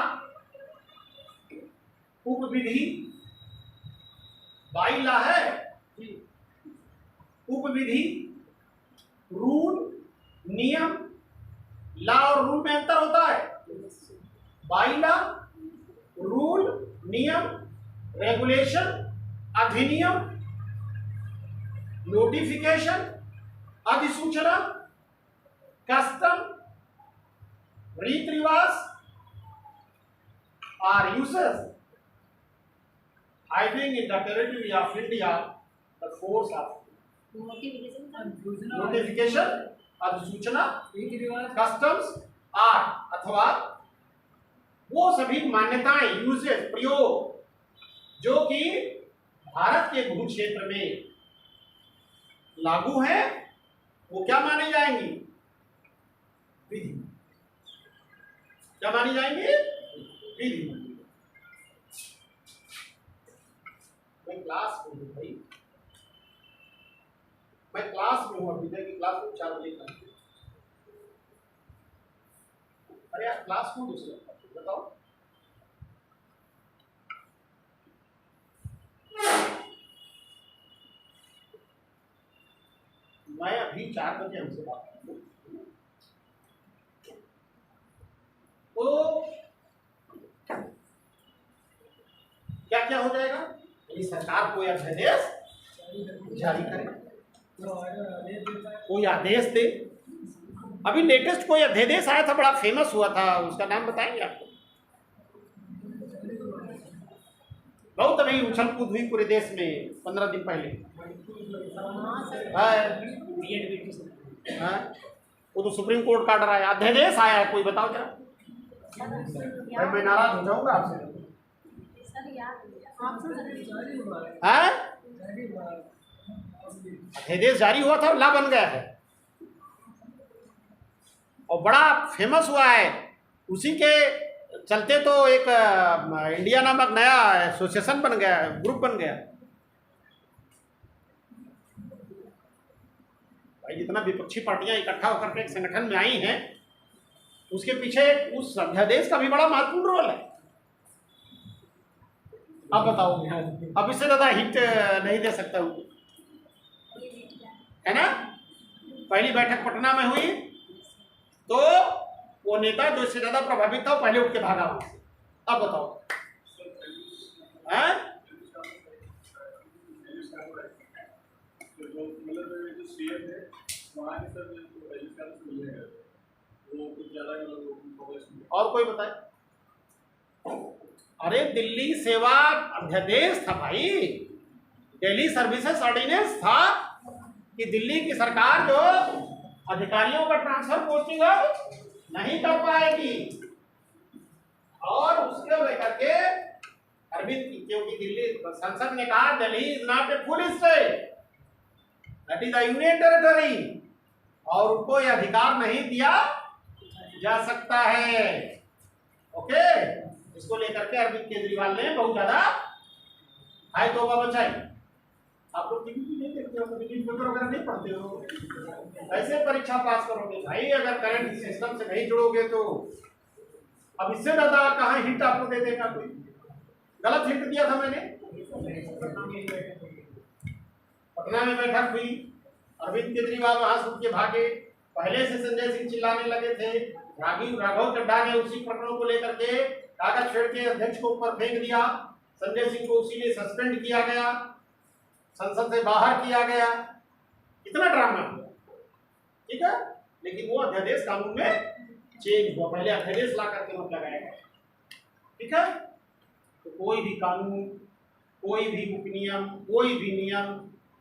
उपविधि, बाइला है, उपविधि, रूल, नियम, ला और रूल में अंतर होता है। बाइला, रूल, नियम, रेगुलेशन, अधिनियम, नोटिफिकेशन, अधिसूचना, कस्टम, रीत रिवाज are uses having in the territory of India the force of notification, अधिसूचना, कस्टम्स आर, अथवा वो सभी मान्यताएं, यूजेस, प्रयोग जो कि भारत के भू क्षेत्र में लागू है, वो क्या मानी जाएंगी, विधि। क्या मानी जाएंगी, विधि। मैं क्लास में हूँ भाई, मैं क्लास में हूँ, अभी तक की क्लास में 4 बजे तक। अरे यार क्लास में दूसरे बताओ। मैं अभी 4 बजे हमसे बात करूँ तो क्या क्या हो जाएगा, यदि सरकार कोई अध्यादेश जारी करे, कोई आदेश दे। अभी लेटेस्ट कोई अध्यादेश आया था, बड़ा फेमस हुआ था, उसका नाम बताएंगे आपको? बहुत अभी उछल कूद हुई पूरे देश में 15 दिन पहले। हाँ, वो तो सुप्रीम कोर्ट का ऑर्डर आया, अध्यादेश आया है, कोई बताओ जरा। मैं नाराज हो जाऊंगा आपसे। अध्यादेश जारी हुआ था, ला बन गया है और बड़ा फेमस हुआ है। उसी के चलते तो एक इंडिया नामक नया एसोसिएशन बन गया, ग्रुप बन गया। भाई जितना विपक्षी पार्टियां इकट्ठा होकर के एक संगठन में आई हैं, उसके पीछे उस अध्यादेश का भी बड़ा महत्वपूर्ण रोल है। अब बताओ, अब इससे ज्यादा हिट नहीं दे सकता हूँ, है ना। पहली बैठक पटना में हुई तो वो नेता जो इससे ज्यादा प्रभावित था पहले उठ के भागा वहां से। अब बताओ, हैं? और कोई बताए? अरे दिल्ली सेवा अध्यादेश था भाई, दिल्ली सर्विसेज ऑर्डिनेंस था कि दिल्ली की सरकार जो अधिकारियों का ट्रांसफर पोस्टिंग अब नहीं कर पाएगी, और उसके लेकर के अरविंद की, क्योंकि दिल्ली संसद ने कहा Delhi is not a full state, that is a union territory, और उनको यह अधिकार नहीं दिया जा सकता है। ओके, इसको लेकर के अरविंद केजरीवाल ने बहुत ज्यादा हाय तोबा बचाई। आप लोग टीवी नहीं देखते हो, कभी न्यूज़ पेपर वगैरह नहीं पढ़ते हो, कैसे परीक्षा पास करोगे भाई अगर करंट सिस्टम से नहीं जुड़ोगे तो। अब इससे ज्यादा कहाँ हिंट आपको दे देगा कोई? गलत हिंट दिया था मैंने। पटना में बैठक हुई, अरविंद केजरीवाल वहां सुन के भागे, पहले से संजय सिंह चिल्लाने लगे थे, राघव चड्ढा ने उसी प्रकरणों को लेकर के कागज छेड़ के अध्यक्ष को ऊपर फेंक दिया, संजय सिंह को उसी लिए सस्पेंड किया गया, संसद से बाहर किया गया, इतना ड्रामा हुआ, ठीक है। लेकिन वो अध्यादेश कानून में चेंज हुआ, पहले अध्यादेश ला करके मत लगाया गया, ठीक है। तो कोई भी कानून, कोई भी उपनियम, कोई भी नियम,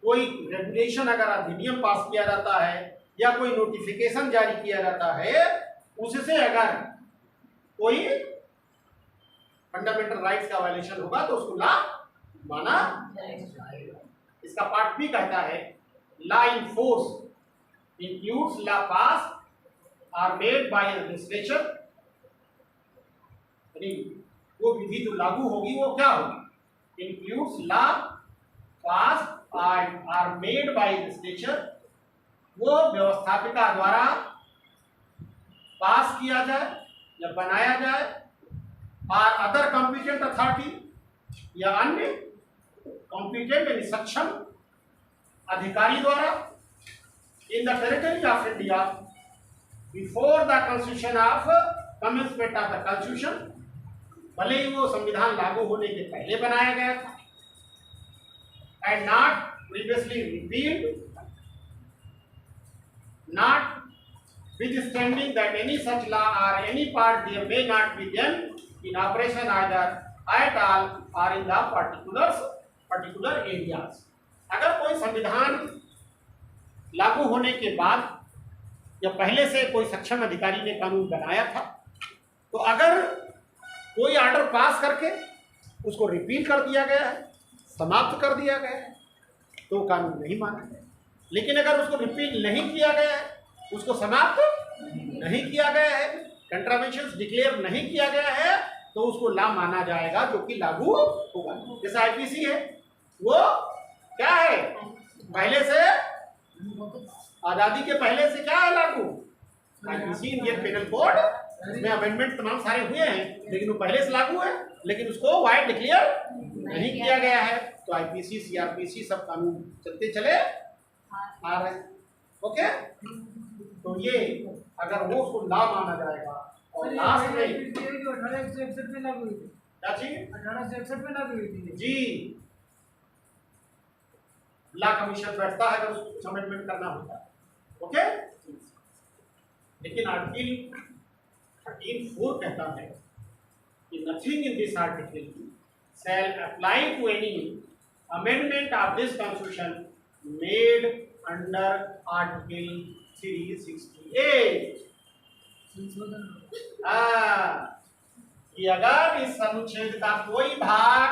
कोई रेगुलेशन अगर अधिनियम पास किया जाता है या कोई नोटिफिकेशन जारी किया जाता है, उससे अगर कोई फंडामेंटल राइट्स का वायलेशन होगा तो उसको ला माना जाएगा। इसका पार्ट भी कहता है law in force includes law pass are made by administration, यानी वो विधि जो लागू होगी वो क्या होगी? Includes law pass are made by administration, वो व्यवस्थापिका द्वारा पास किया जाए या बनाया जाए, और अदर कॉम्पिटेंट अथॉरिटी या अन्य कॉम्पिटेंट यानी सक्षम अधिकारी द्वारा in the territory of India before the constitution of commencement of the constitution, भले ही वो संविधान लागू होने के पहले बनाया गया था, and not previously repealed, not withstanding that any such law or any part there may not be then in operation either at all or in the particular areas। अगर कोई संविधान लागू होने के बाद या पहले से कोई सक्षम अधिकारी ने कानून बनाया था, तो अगर कोई ऑर्डर पास करके उसको रिपील कर दिया गया है, समाप्त कर दिया गया है, तो कानून नहीं माना गया। लेकिन अगर उसको रिपील नहीं किया गया है, उसको समाप्त नहीं किया गया है, कंट्रावेंशन डिक्लेयर नहीं किया गया है, तो उसको ला माना जाएगा, जो कि लागू होगा। जैसे आईपीसी है, वो क्या है? पहले से, आजादी के पहले से क्या है लागू? आईपीसी इंडियन पेनल कोड, उसमें अमेंडमेंट तमाम सारे हुए हैं, लेकिन वो पहले से लागू है, लेकिन उसको वाइड डिक्लेयर नहीं किया गया है। तो आईपीसी, सीआरपीसी सब कानून चलते चले आ रहे हैं। ओके, तो ये अगर वो उसको ला माना जाएगा। और लास्ट में 1861 में लागू हुई थी, क्या चीज? 1861 में लागू हुई थी जी। लॉ कमीशन बैठता है अगर उसको अमेंडमेंट करना होता है, ओके। लेकिन आर्टिकल 13(4) कहता है कि nothing in this article shall apply to any amendment of this constitution made under article 368। कि अगर इस अनुच्छेद का कोई भाग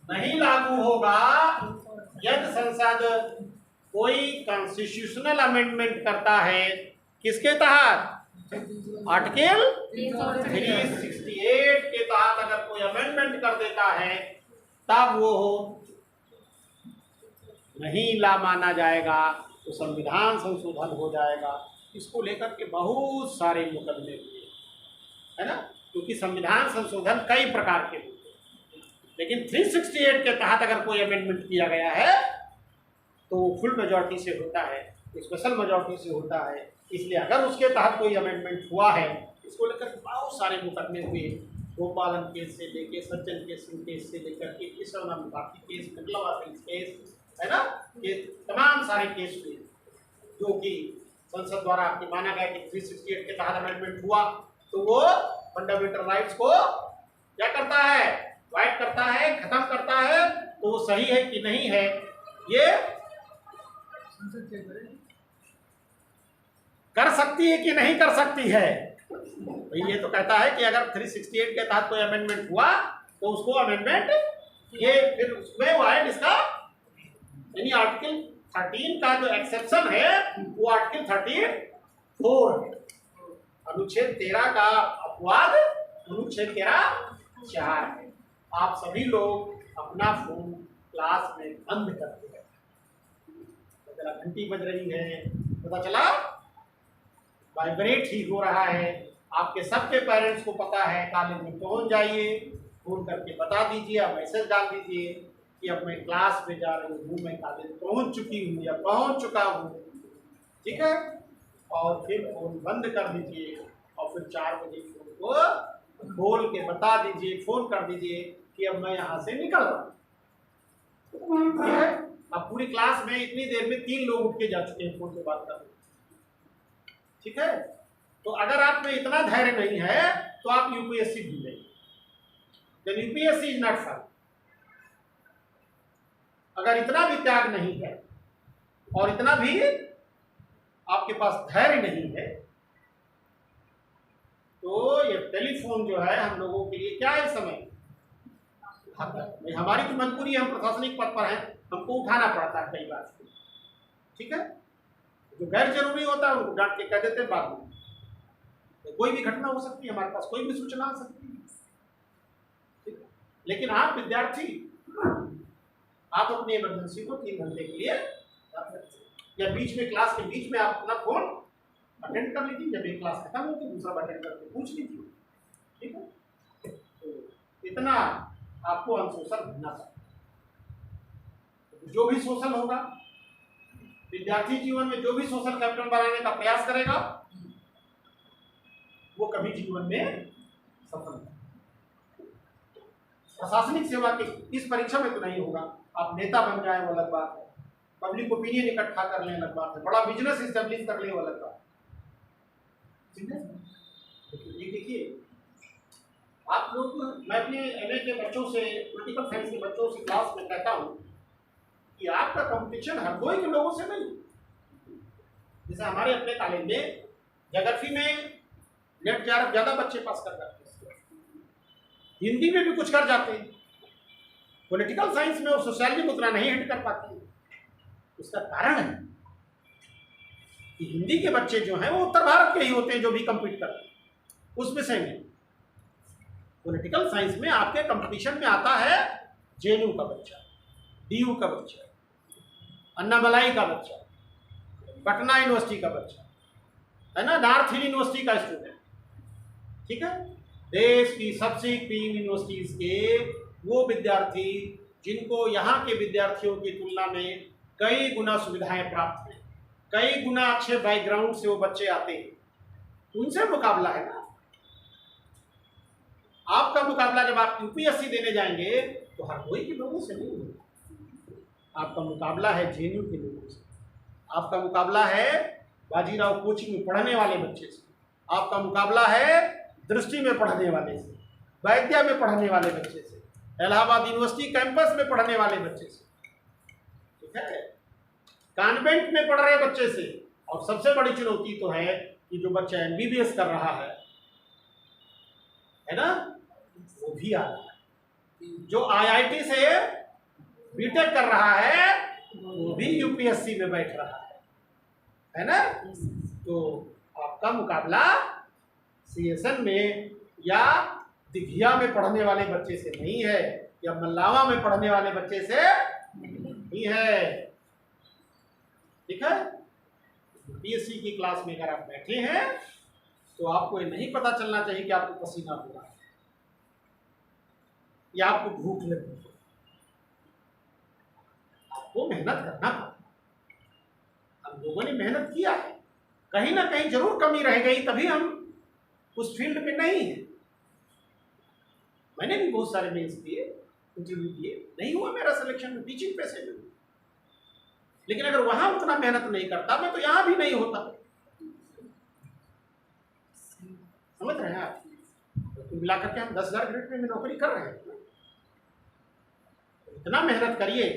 नहीं लागू होगा, यदि संसद कोई कॉन्स्टिट्यूशनल अमेंडमेंट करता है, किसके तहत? आर्टिकल 368 के तहत अगर कोई अमेंडमेंट कर देता है, तब वो नहीं ला माना जाएगा, तो संविधान संशोधन हो जाएगा। इसको लेकर के बहुत सारे मुकदमे हुए, है ना, क्योंकि संविधान संशोधन कई प्रकार के होते हैं, लेकिन 368 के तहत अगर कोई अमेंडमेंट किया गया है तो फुल मेजॉरिटी से होता है, स्पेशल मेजॉरिटी से होता है। इसलिए अगर उसके तहत कोई अमेंडमेंट हुआ है, इसको लेकर बहुत सारे मुकदमे हुए, गोपालन केस से लेके सज्जन केस से लेकर के केशवनाथ मुखार्जी केस, मंगलावासिंग केस, है ना, ये तमाम सारे केस हुए जो कि संसद द्वारा आपके माना गया कि 368 के तहत अमेंडमेंट हुआ, तो वो फंडामेंटल राइट्स को क्या करता है? वाइड करता है, खत्म करता है। तो वो सही है कि नहीं है, ये कर सकती है कि नहीं कर सकती है। तो ये तो कहता है कि अगर 368 के तहत कोई अमेंडमेंट हुआ तो उसको अमेंडमेंट ये फिर उसमें वाइड इसका, यानी आर्टिकल 13 का जो एक्सेप्शन है वो आर्टिकल 34 है। अनुच्छेद 13 का अपवाद अनुच्छेद 13(4) है। आप सभी लोग अपना फोन क्लास में बंद करके रखें। जरा घंटी बज रही है, पता चला वाइब्रेट ही हो रहा है, आपके सबके पेरेंट्स को पता है, कॉलेज में पहुंच जाइए, फोन करके बता दीजिए या मैसेज डाल दीजिए कि अब मैं क्लास में जा रही हूँ, मैं कॉलेज पहुंच चुकी हूँ या पहुंच चुका हूँ, ठीक है। और फिर फोन बंद कर दीजिए और फिर 4 बजे फोन को खोल के बता दीजिए, फोन कर दीजिए कि अब मैं यहाँ से निकल रहा हूँ, ठीक है। अब पूरी क्लास में इतनी देर में 3 लोग उठ के जा चुके हैं फोन पे बात करने, ठीक है। तो अगर आप में इतना धैर्य नहीं है तो आप यूपीएससी भूल जाइए, then UPSC is not fun. अगर इतना भी त्याग नहीं है और इतना भी आपके पास धैर्य नहीं है तो ये टेलीफोन जो है हम लोगों के लिए क्या है समय, हमारी तो मजबूरी है, हम प्रशासनिक पद पर हैं, हमको उठाना पड़ता है कई बार, ठीक है। जो गैर जरूरी होता है उनको डांट के कह देते हैं बाद में, तो कोई भी घटना हो सकती है, हमारे पास कोई भी सूचना आ सकती है, ठीक है। लेकिन आप विद्यार्थी, आप अपनी इमरजेंसी को 3 घंटे के लिए या बीच में क्लास के बीच में आप अपना फोन अटेंड कर लीजिए, जब एक क्लास खत्म हो तो दूसरा अटेंड करके पूछ लीजिए, ठीक है। तो इतना आपको अनसोशल बनना चाहिए। जो भी सोशल होगा, विद्यार्थी जीवन में जो भी सोशल कैपिटल बनाने का प्रयास करेगा वो कभी जीवन में सफल नहीं। प्रशासनिक सेवा के इस परीक्षा में तो नहीं होगा, आप नेता बन जाए वो अलग बात है, पब्लिक ओपिनियन इकट्ठा कर लें अलग बात है, बड़ा बिजनेस इस्टेब्लिश कर लें वो अलग बात, ठीक है। ये देखिए आप लोग, मैं अपने एमए के बच्चों से, पॉलिटिकल साइंस के बच्चों से क्लास में कहता हूँ कि आपका कंपटीशन हर कोई के लोगों से नहीं। जैसे हमारे अपने कॉलेज में ज्योग्राफी में नेट ज़्यादा बच्चे पास कर जाते हैं, हिंदी में भी कुछ कर जाते हैं, पॉलिटिकल साइंस में और सोशियोलॉजी में उतना नहीं हिट कर पाते हैं। उसका कारण है कि हिंदी के बच्चे जो हैं वो उत्तर भारत के ही होते हैं जो भी कम्पीट करते हैं, उसमें से नहीं। पॉलिटिकल साइंस में आपके कंपटीशन में आता है जेएनयू का बच्चा, डीयू का बच्चा, अन्नामलाई का बच्चा, पटना यूनिवर्सिटी का बच्चा, है ना, नॉर्थ हिल यूनिवर्सिटी का स्टूडेंट, ठीक है। देश की सबसे प्रीमियम यूनिवर्सिटीज के वो विद्यार्थी जिनको यहाँ के विद्यार्थियों की तुलना में कई गुना सुविधाएं प्राप्त हैं, कई गुना अच्छे बैकग्राउंड से वो बच्चे आते हैं, उनसे मुकाबला है ना। आपका मुकाबला जब आप यूपीएससी देने जाएंगे तो हर कोई के लोगों से नहीं होगा, आपका मुकाबला है जेएनयू के लोगों से, आपका मुकाबला है बाजीराव कोचिंग में पढ़ने वाले बच्चे से, आपका मुकाबला है दृष्टि में पढ़ने वाले से, वैद्या में पढ़ने वाले बच्चे से, इलाहाबाद यूनिवर्सिटी कैंपस में पढ़ने वाले बच्चे से, ठीक है, कॉन्वेंट में पढ़ रहे बच्चे से। और सबसे बड़ी चुनौती तो है कि जो बच्चा एमबीबीएस कर रहा है ना, वो भी आ रहा है, जो आईआईटी से बीटेक कर रहा है वो भी यूपीएससी में बैठ रहा है ना। तो आपका मुकाबला सीएसएन में या दिघिया में पढ़ने वाले बच्चे से नहीं है, या मल्लावा में पढ़ने वाले बच्चे से नहीं है, ठीक है। यूपीएससी की क्लास में अगर आप बैठे हैं तो आपको ये नहीं पता चलना चाहिए कि आपको पसीना हो रहा है या आपको भूख लगी है, आपको मेहनत करना पड़ता। हम लोगों ने मेहनत किया है, कहीं ना कहीं जरूर कमी रह गई, तभी हम उस फील्ड में नहीं है। मैंने भी बहुत सारे मेंस दिए, इंटरव्यू दिए, नहीं हुआ मेरा सिलेक्शन में टीचिंग पैसे में, लेकिन अगर वहां उतना मेहनत नहीं करता मैं तो यहां भी नहीं होता। समझ रहे हैं आप? तो मिलाकर के हम 10,000 ग्रेड में नौकरी कर रहे हैं। इतना मेहनत करिए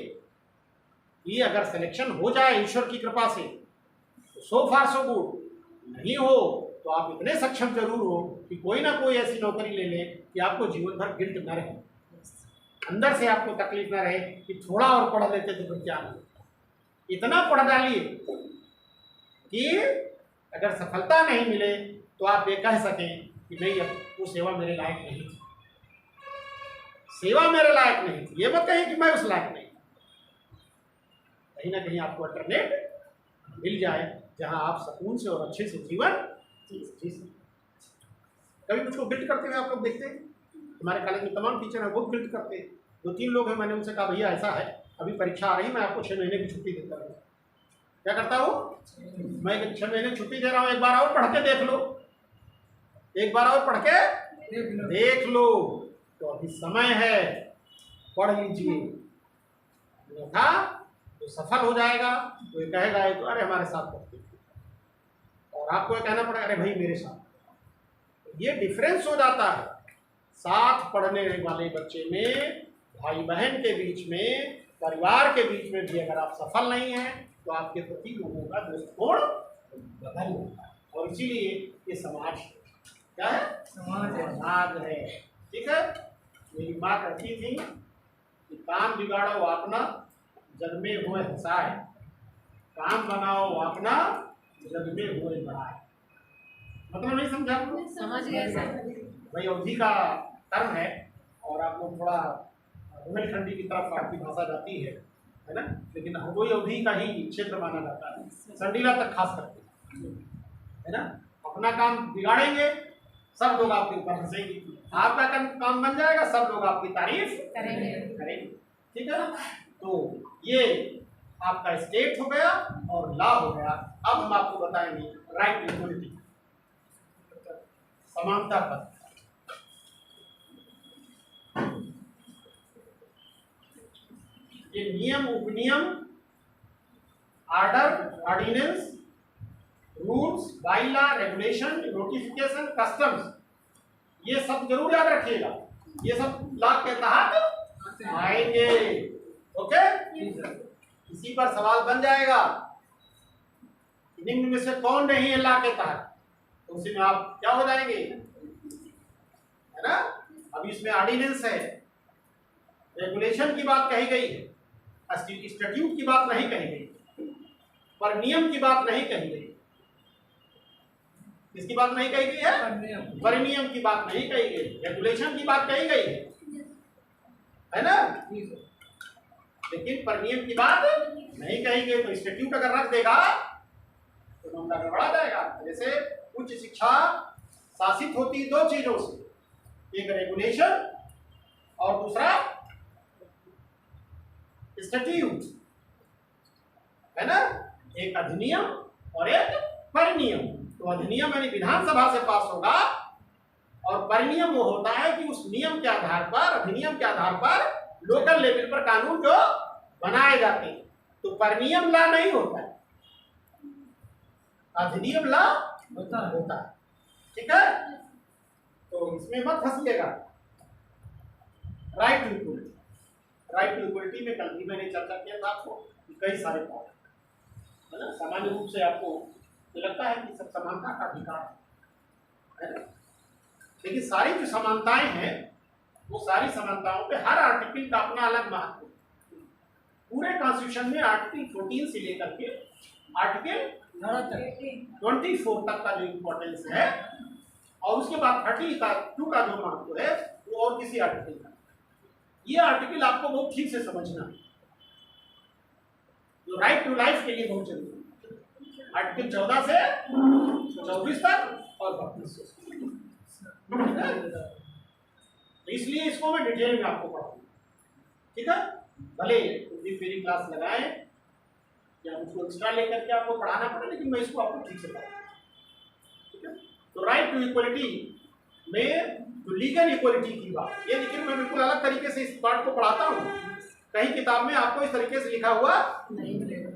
कि अगर सिलेक्शन हो जाए ईश्वर की कृपा से तो सो फार सो गुड, नहीं हो तो आप इतने सक्षम जरूर हो कि कोई ना कोई ऐसी नौकरी ले ले कि आपको जीवन भर गिल्ट न रहे, अंदर से आपको तकलीफ न रहे कि थोड़ा और पढ़ लेते तो फिर क्या हो। इतना पढ़ डालिए कि अगर सफलता नहीं मिले तो आप ये कह सकें कि नहीं, अब वो सेवा मेरे लायक नहीं थी। सेवा मेरे लायक नहीं थी, ये मत कहिए कि मैं उस लायक नहीं। कहीं ना कहीं आपको अल्टरनेट मिल जाए जहां आप सुकून से और अच्छे से जीवन जी सकते। कभी मुझको गिल्ट करते हुए आप लोग देखते हैं? हमारे कॉलेज में तमाम टीचर हैं, बहुत गिल्ट करते हैं। 2-3 लोग हैं, मैंने उनसे कहा भैया ऐसा है, अभी परीक्षा आ रही, मैं आपको 6 महीने की छुट्टी देता हूँ। क्या करता हूँ मैं? 6 महीने की छुट्टी दे रहा हूँ, एक बार और पढ़ के देख लो, एक बार और पढ़ के देख लो, तो अभी समय है, पढ़ लीजिए, था तो सफल हो जाएगा। तो ये कहेगा ये तो अरे हमारे साथ पढ़ते, और आपको ये कहना पड़ेगा अरे भाई मेरे साथ। ये डिफरेंस हो जाता है साथ पढ़ने वाले बच्चे में, भाई बहन के बीच में, परिवार के बीच में भी। अगर आप सफल नहीं हैं तो आपके प्रति लोगों का दृष्टिकोण बदल जाता है, और इसीलिए ये समाज क्या है? समाज है। ठीक है, मेरी माँ कहती थी कि काम बिगाड़ो अपना, जग में हुए हंसाए, काम बनाओ अपना, जग में हुए बढ़ाए। मतलब नहीं समझा? समझ गए सर। भाई अवधि का टर्म है, और आप लोग थोड़ा बुंदेलखंडी की तरफ आपकी भाषा जाती है ना, लेकिन वही अवधि का ही क्षेत्र माना जाता है, संडीला तक खास करके, है ना। अपना काम बिगाड़ेंगे, सब लोग आपके ऊपर हंसेंगे, आपका काम बन जाएगा, सब लोग आपकी तारीफ करेंगे। ठीक है, तो ये आपका स्टेट हो गया और लॉ हो गया। अब हम आपको बताएंगे राइट इक्वलिटी, समानता पर। ये नियम, उपनियम, ऑर्डर, ऑर्डिनेंस, रूल्स, बाईला, रेगुलेशन, नोटिफिकेशन, कस्टम्स, ये सब जरूर याद रखिएगा, ये सब लॉ के तहत आएंगे। ओके, इसी पर सवाल बन जाएगा, निम्न में से कौन नहीं है लॉ के तहत, तो उसी में आप क्या हो जाएंगे, है ना। अभी इसमें ऑर्डिनेंस है, रेगुलेशन की बात कही गई है, स्टैट्यूट की बात नहीं कही गई, पर नियम की बात नहीं कही गई। किसकी बात नहीं कही गई है? परिनियम की बात नहीं कही गई, रेगुलेशन की बात कही गई है ना, लेकिन परिनियम की बात नहीं कही गई। तो स्टैट्यूट अगर रख देगा तो मामला गड़बड़ा जाएगा। जैसे उच्च शिक्षा शासित होती है 2 चीजों से, एक रेगुलेशन और दूसरा स्टैट्यूट, है ना, एक अधिनियम और एक परिनियम। तो अधिनियम यानी विधानसभा से पास होगा, और परिनियम वो होता है कि उस नियम के आधार पर, अधिनियम के आधार पर लोकल लेवल पर कानून जो बनाए जाते हैं। तो परिनियम ला नहीं होता है, अधिनियम ला होता है। ठीक है, तो इसमें मत फंसिएगा। Right to equality, right to equality में कल भी मैंने चर्चा किया था आपको, कई सारे पॉइंट है ना। सामान्य रूप से आपको तो लगता है कि सब समानता का अधिकार है ना, लेकिन सारी जो समानताएं हैं वो सारी समानताओं पे हर आर्टिकल का अपना अलग महत्व है। पूरे कॉन्स्टिट्यूशन में आर्टिकल 14 से लेकर के आर्टिकल 24 तक का जो इम्पोर्टेंस है, और उसके बाद 32 का जो महत्व है वो और किसी आर्टिकल का। ये आर्टिकल आपको बहुत ठीक से समझना है, जो राइट टू लाइफ के लिए बहुत जरूरी है। आर्टिकल 14 से 24 तक और 32 से, इसलिए इसको मैं डिटेल में आपको पढ़ाऊंगा। ठीक है, भले मेरी क्लास लगाएं या मुझको एक्स्ट्रा लेकर के आपको पढ़ाना पड़े, लेकिन मैं इसको आपको ठीक से पढ़ाऊंगा। ठीक है, तो राइट टू इक्वलिटी में जो लीगल इक्वलिटी की बात, ये लेकिन मैं बिल्कुल अलग तरीके से इस पार्ट को पढ़ाता हूँ। कहीं किताब में आपको इस तरीके से लिखा हुआ नहीं मिलेगा।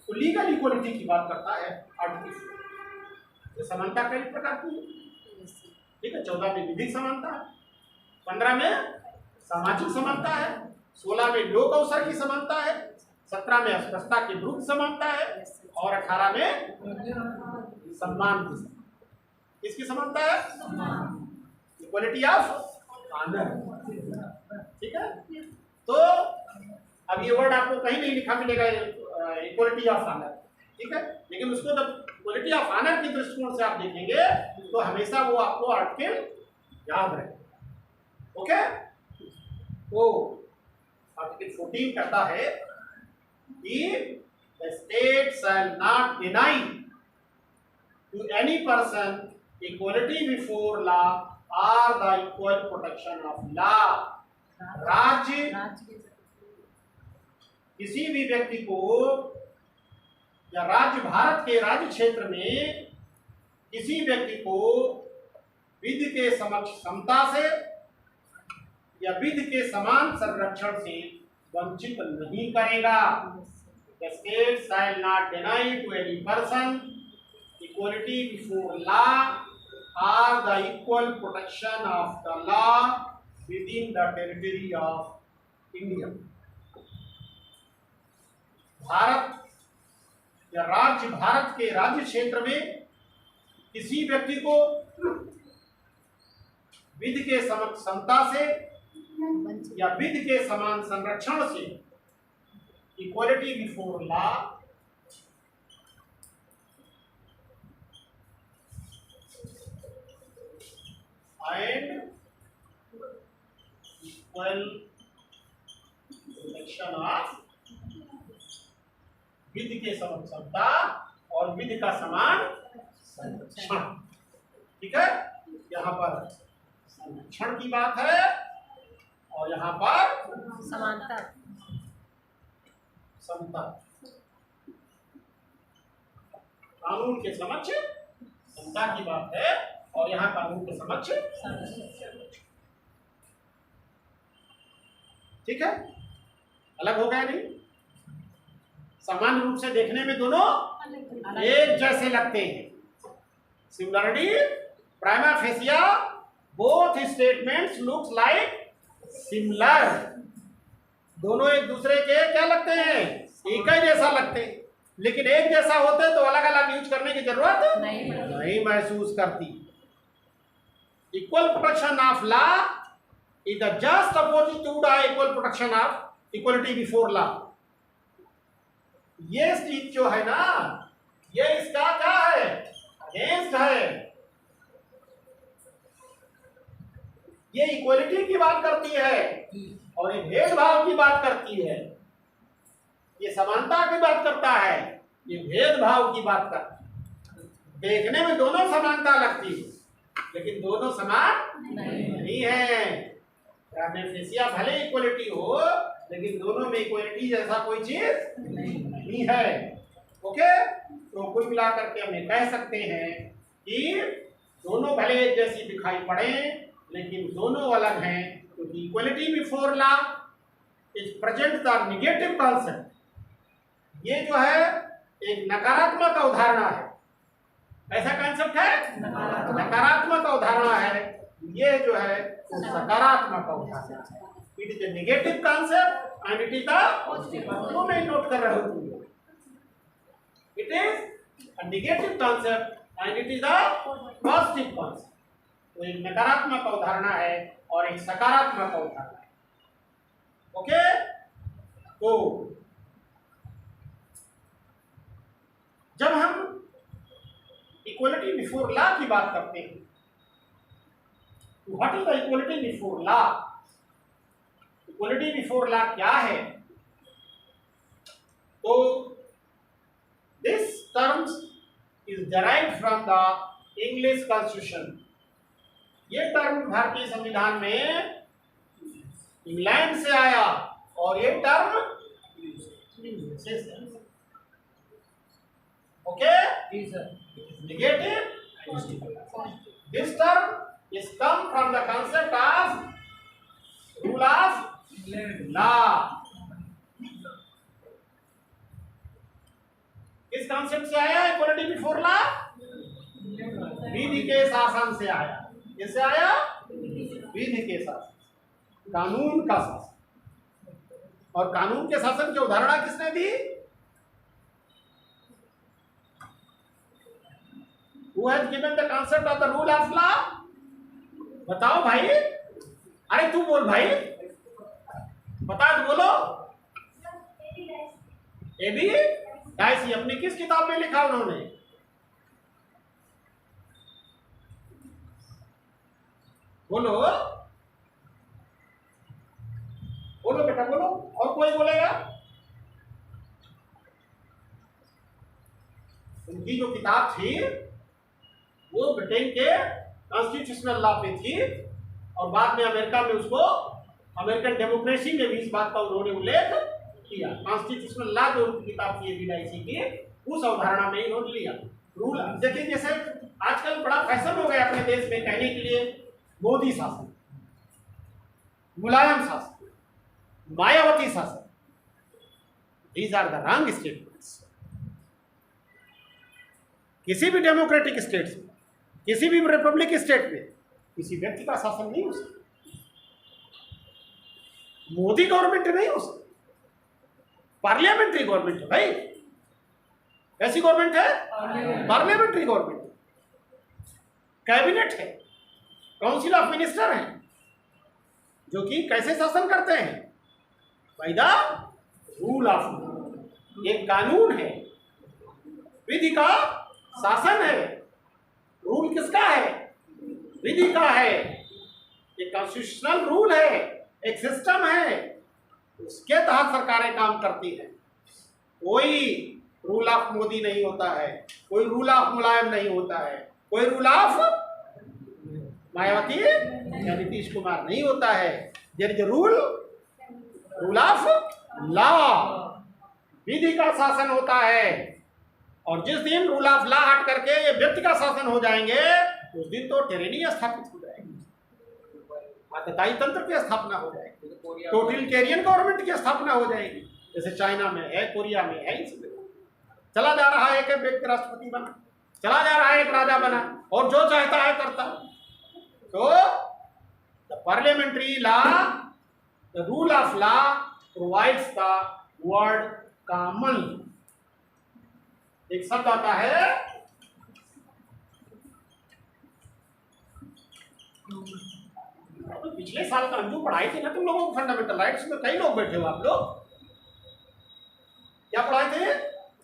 तो लीगल इक्वलिटी की बात करता है आर्टिकल। तो समानता कई प्रकार की है। ठीक है, 14 में विधिक समानता है, 15 में सामाजिक समानता है, 16 में लोक अवसर की समानता है, 17 में अस्पृश्यता के विरुद्ध समानता है, और 18 में सम्मान की। किसकी समानता है? Equality of honour. ठीक है, तो अब ये वर्ड आपको कहीं नहीं लिखा मिलेगा, इक्वलिटी ऑफ ऑनर। ठीक है, लेकिन उसको जब इक्वलिटी ऑफ ऑनर की दृष्टिकोण से आप देखेंगे तो हमेशा वो आपको आर्टिकल याद रहे। ओके, तो आर्टिकल 14 कहता है कि the state shall not deny to any person equality before law और the equal protection of law. राज्य किसी भी व्यक्ति को या राज्य, भारत के राज्य क्षेत्र में किसी व्यक्ति को विधि के समक्ष समता से या विधि के समान संरक्षण से वंचित नहीं करेगा। The state shall not deny to any person equality before law or the equal protection of the law within the territory of India। Bharat या राज्य, भारत के राज्य क्षेत्र में किसी व्यक्ति को विधि के समक्ष समता से या विधि के समान संरक्षण से, equality before law, and equal protection of, विधि के समक्ष समता और विधि का समान संरक्षण। ठीक है, यहाँ पर संरक्षण की बात है और यहाँ पर समानता, समता। कानून के समक्ष समता की बात है और यहाँ कानून के समक्ष। ठीक है, अलग हो गया नहीं? सामान्य रूप से देखने में दोनों एक जैसे लगते हैं। Similarity prima fascia both statements looks like similar. दोनों एक दूसरे के क्या लगते हैं? एक ही जैसा लगते हैं, लेकिन एक जैसा होते तो अलग अलग यूज करने की जरूरत नहीं महसूस करती। Equal protection of law is the just opposite to the equal protection of equality before law. ये चीज जो है ना, ये इसका क्या है? अगेंस्ट है। ये इक्वलिटी की बात करती है और ये भेदभाव की बात करती है। ये समानता की बात करता है, ये भेदभाव की बात करता है। देखने में दोनों समानता लगती है, लेकिन दोनों समान नहीं है। फेसिया भले इक्वलिटी हो, लेकिन दोनों में इक्वलिटी जैसा कोई चीज नहीं है। ओके, तो कुल मिलाकर के हम ये कह सकते हैं कि दोनों भले एक जैसी दिखाई पड़े, लेकिन दोनों अलग हैं, क्योंकि equality before law is present the negative concept. ये जो है एक नकारात्मक अवधारणा है। ऐसा कॉन्सेप्ट है, नकारात्मक अवधारणा है। ये जो है सकारात्मक अवधारणा है। It is a negative concept and it is the positive. वो मैं नोट कर रहा हूँ। It is a negative concept and it is a positive concept. तो एक नकारात्मक अवधारणा है और एक सकारात्मक अवधारणा है। ओके, तो जब हम इक्वलिटी बिफोर लॉ की बात करते हैं, तो what is the equality before law? Equality before law क्या है? तो this terms is derived from the English constitution. ये टर्म भारतीय संविधान में इंग्लैंड से आया और ये term okay negative. This term is come from the concept of rule of law। किस कॉन्सेप्ट से आया इक्वलिटी बिफोर लॉ? विधि के शासन से आया। किससे आया? विधि के शासन, कानून का शासन। और कानून के शासन की उदाहरणा किसने दी? Who has given the concept of the rule of law? बताओ भाई। अरे तू बोल भाई, बता तो बोलो। एबी डाइसी अपनी किस किताब में लिखा उन्होंने? बोलो। उनकी जो किताब थी वो ब्रिटेन के कॉन्स्टिट्यूशनल लॉ पे थी, और बाद में अमेरिका में उसको अमेरिकन डेमोक्रेसी में भी इस बात का उन्होंने उल्लेख किया। कॉन्स्टिट्यूशनल लॉ जो उनकी किताब थी एबीडाइसी की, उस अवधारणा में इन्होंने लिया रूल। देखिए जैसे आजकल बड़ा फैशन हो गया अपने देश में कहने के लिए मोदी शासन, मुलायम शासन, मायावती शासन। These are the wrong statements. किसी भी डेमोक्रेटिक स्टेट में, किसी भी रिपब्लिक स्टेट में किसी व्यक्ति का शासन नहीं हो सकता, मोदी गवर्नमेंट नहीं हो सकती, पार्लियामेंट्री गवर्नमेंट है भाई। कैसी गवर्नमेंट है? Parliamentary government. कैबिनेट है, काउंसिल ऑफ मिनिस्टर है, जो कि कैसे शासन करते हैं? By the rule of law. एक कानून है, विधि का शासन है। रूल किसका है? विधि का है। एक कॉन्स्टिट्यूशनल रूल है, एक सिस्टम है, उसके तहत सरकारें काम करती हैं। कोई रूल ऑफ मोदी नहीं होता है, कोई रूल ऑफ मुलायम नहीं होता है, कोई रूल ऑफ मायावती या नीतीश कुमार नहीं होता है। There is rule of law. विधि का शासन होता है, और जिस दिन रूल ऑफ लॉ हट करके ये व्यक्ति का शासन हो जाएंगे, उस दिन तो टेरेनी स्थापित हो जाएगी, आतताई तंत्र की स्थापना हो जाएगी, टोटलिटेरियन गवर्नमेंट की स्थापना हो जाएगी, जैसे चाइना में है, कोरिया में है। इसमें चला जा रहा है, एक व्यक्ति राष्ट्रपति बना, चला जा रहा है, एक राजा बना, और जो चाहता है करता। तो the parliamentary law, the rule of law provides the word common. एक शब्द आता है पिछले साल का अंजू पढ़ाई थी ना तुम लोगों को, फंडामेंटल राइट्स में कई लोग बैठे हो आप लोग, क्या पढ़ाए थे?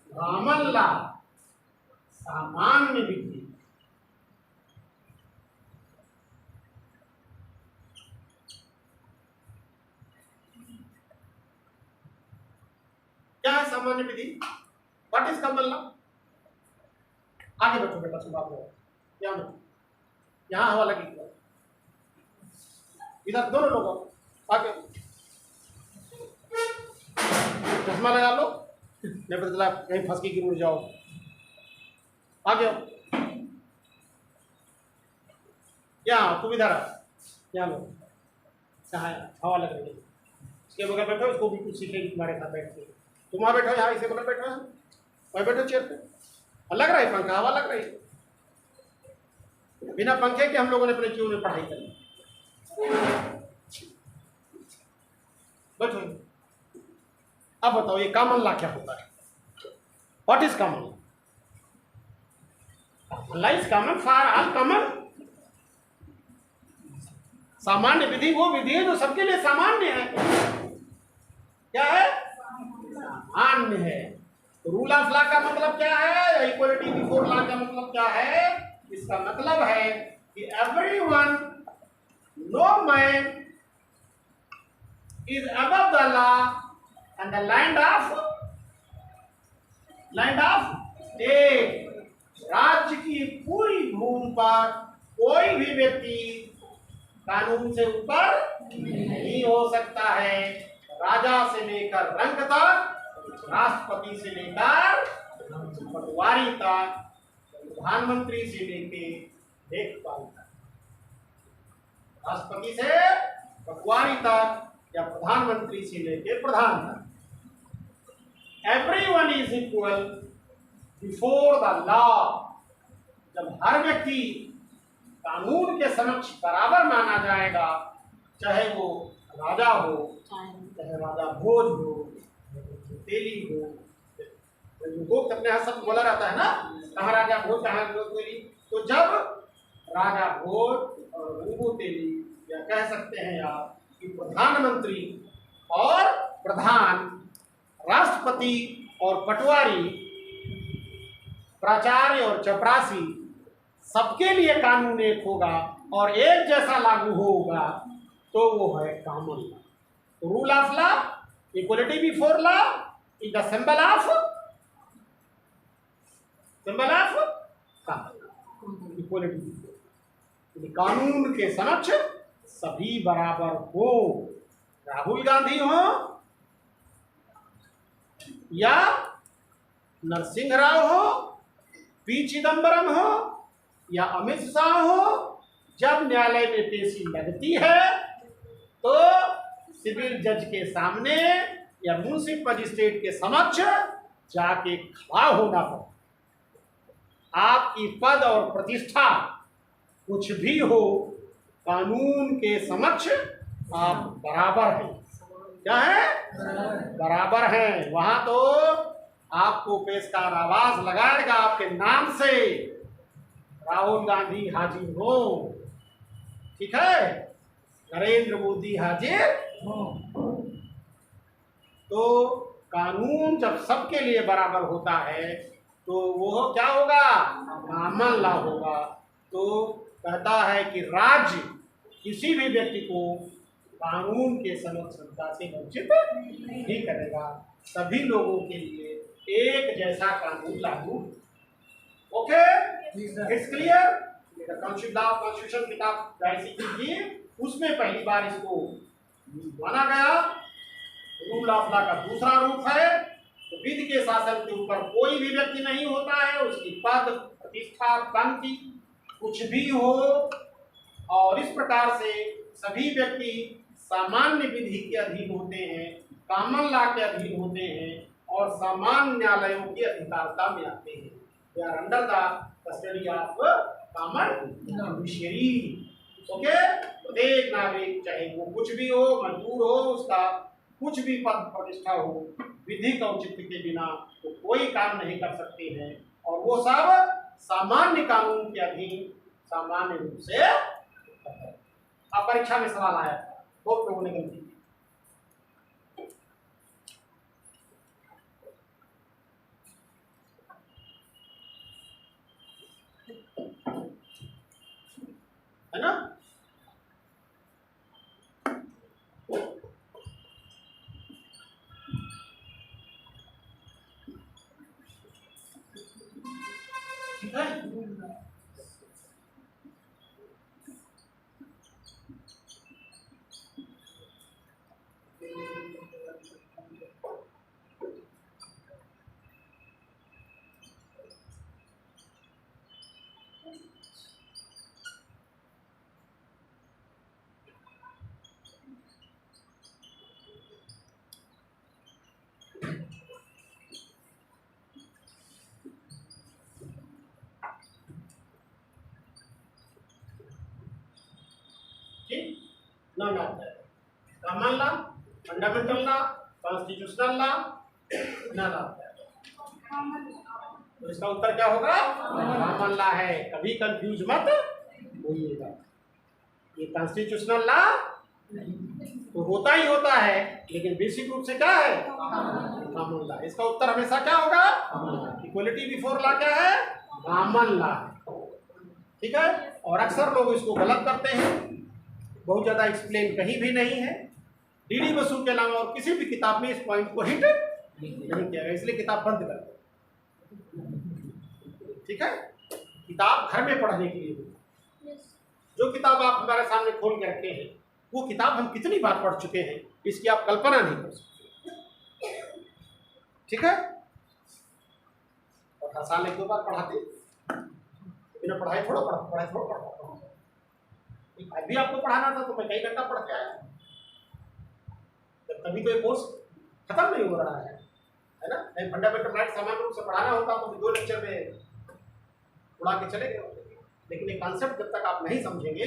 कॉमन लॉ, सामान्य विधि। क्या है सामान्य विधि? What is common law? आगे बैठो बेटा, सुबह को यहाँ बैठो, यहाँ हवा लगी, इधर दोनों लोग आगे चश्मा लगा लो, नहीं पता कहीं फंस के गिर उड़ जाओ। आगे यहाँ तुम इधर आ, यहाँ लो, कहाँ हवा लग रही है, इसके बगल बैठो, इसको भी कुछ सीखेगी तुम्हारे साथ बैठ के। तुम वहाँ बैठो, यहाँ इसके बगल बैठो, वहीं बैठो चेयर पे। लग रहा है पंखा, हवा लग रही है। बिना पंखे के हम लोगों ने अपने जीवन में पढ़ाई करी। बैठो। अब बताओ ये कॉमन लॉ क्या होता है? What is common law? Law is common for all common. सामान्य विधि वो विधि है जो सबके लिए सामान्य है। क्या है? सामान्य है। रूल ऑफ लॉ का मतलब क्या है? इक्वलिटी बिफोर लॉ का मतलब क्या है? इसका मतलब है कि everyone, no man is above the law and the land of state। राज्य की पूरी भूमि पर कोई भी व्यक्ति कानून से ऊपर नहीं हो सकता है। राजा से लेकर रंक तक, राष्ट्रपति से लेकर पटवारी तक, प्रधानमंत्री से लेकर देखभाल तक, राष्ट्रपति से पटवारी तक या प्रधानमंत्री से लेकर प्रधान तक, everyone is equal before the law. जब हर व्यक्ति कानून के समक्ष बराबर माना जाएगा, चाहे वो राजा हो, चाहे राजा भोज हो, तेली हो। लोग अपने यहाँ सब बोला रहता है ना, कहाँ राजा भोज, कहाँ तेली। तो जब राजा भोज और रंगू तेली, या कह सकते हैं आप कि प्रधानमंत्री और प्रधान, राष्ट्रपति और पटवारी, प्राचार्य और चपरासी, सबके लिए कानून एक होगा और एक जैसा लागू होगा, तो वो है common law. Rule of law, equality before law is the symbol of symbol of equality. कानून के समक्ष सभी बराबर हो, राहुल गांधी हो या नरसिंह राव हो, पी चिदम्बरम हो या अमित शाह हो, जब न्यायालय में पेशी लगती है तो सिविल जज के सामने या म्युनिसिपल मजिस्ट्रेट के समक्ष जाके खड़ा होना पड़ता। आपकी पद और प्रतिष्ठा कुछ भी हो, कानून के समक्ष आप बराबर हैं। क्या है? बराबर हैं। वहां तो आपको पेशकार आवाज लगाएगा आपके नाम से, राहुल गांधी हाजिर हो, ठीक है, नरेंद्र मोदी हाजिर हो। तो कानून जब सबके लिए बराबर होता है तो वो क्या होगा? कॉमन लॉ होगा। तो कहता है कि राज्य किसी भी व्यक्ति को कानून के समक्ष क्षमता से वंचित नहीं करेगा। सभी लोगों के लिए एक जैसा कानून लागू। Okay, it's clear. कॉन्स्टिट्यूशन किताब की उसमें पहली बार इसको माना गया। रूल ऑफ लॉ का दूसरा रूप है तो विधि के शासन के ऊपर कोई भी व्यक्ति नहीं होता है, उसकी पद प्रतिष्ठा पंक्ति कुछ भी हो, और इस प्रकार से सभी व्यक्ति सामान्य विधि के अधीन होते हैं, कॉमन लॉ के अधीन होते हैं और सामान्य न्यायालयों की अधिकारता में आते हैं। They are under the custody of common judiciary. Okay, प्रत्येक नागरिक चाहे वो कुछ भी हो, मजदूर हो, उसका कुछ भी पद प्रतिष्ठा हो, विधिक औचित्य के बिना तो कोई काम नहीं कर सकते हैं, और वो सब सामान्य कानून के अधीन सामान्य रूप से। अब परीक्षा में सवाल आया था, बहुत लोगों ने गलती की। है ना? ठीक है? नॉन आता है common law, fundamental law, constitutional law, non आता है। तो इसका उत्तर क्या होगा? कॉमन लॉ है। कभी कंफ्यूज मत होइएगा। ये कॉन्स्टिट्यूशनल लॉ तो होता ही होता है, लेकिन बेसिक रूप से क्या है? Common law. इसका उत्तर हमेशा क्या होगा? इक्वलिटी बिफोर लॉ क्या है? Common law. ठीक है, और अक्सर लोग इसको गलत करते हैं। बहुत ज़्यादा एक्सप्लेन कहीं भी नहीं है। डीडी बसु के अलावा और किसी भी किताब में इस पॉइंट को हिट नहीं किया गया, इसलिए किताब बंद कर दो। ठीक है, किताब घर में पढ़ने के लिए। जो किताब आप हमारे सामने खोल के रखे हैं वो किताब हम कितनी बार पढ़ चुके हैं, इसकी आप कल्पना नहीं कर सकते। ठीक है, और हर साल 1-2 बार पढ़ाते, बिना पढ़ाई थोड़ा पढ़ा। अभी आपको पढ़ाना था तो मैं कई घंटा पढ़ के आया, तभी तो ये कोर्स खत्म नहीं हो रहा है ना? नहीं, फंडामेंटल राइट सामान्य रूप से पढ़ाना होता तो 2 लेक्चर में उड़ा के चले गए। लेकिन ये कॉन्सेप्ट जब तक आप नहीं समझेंगे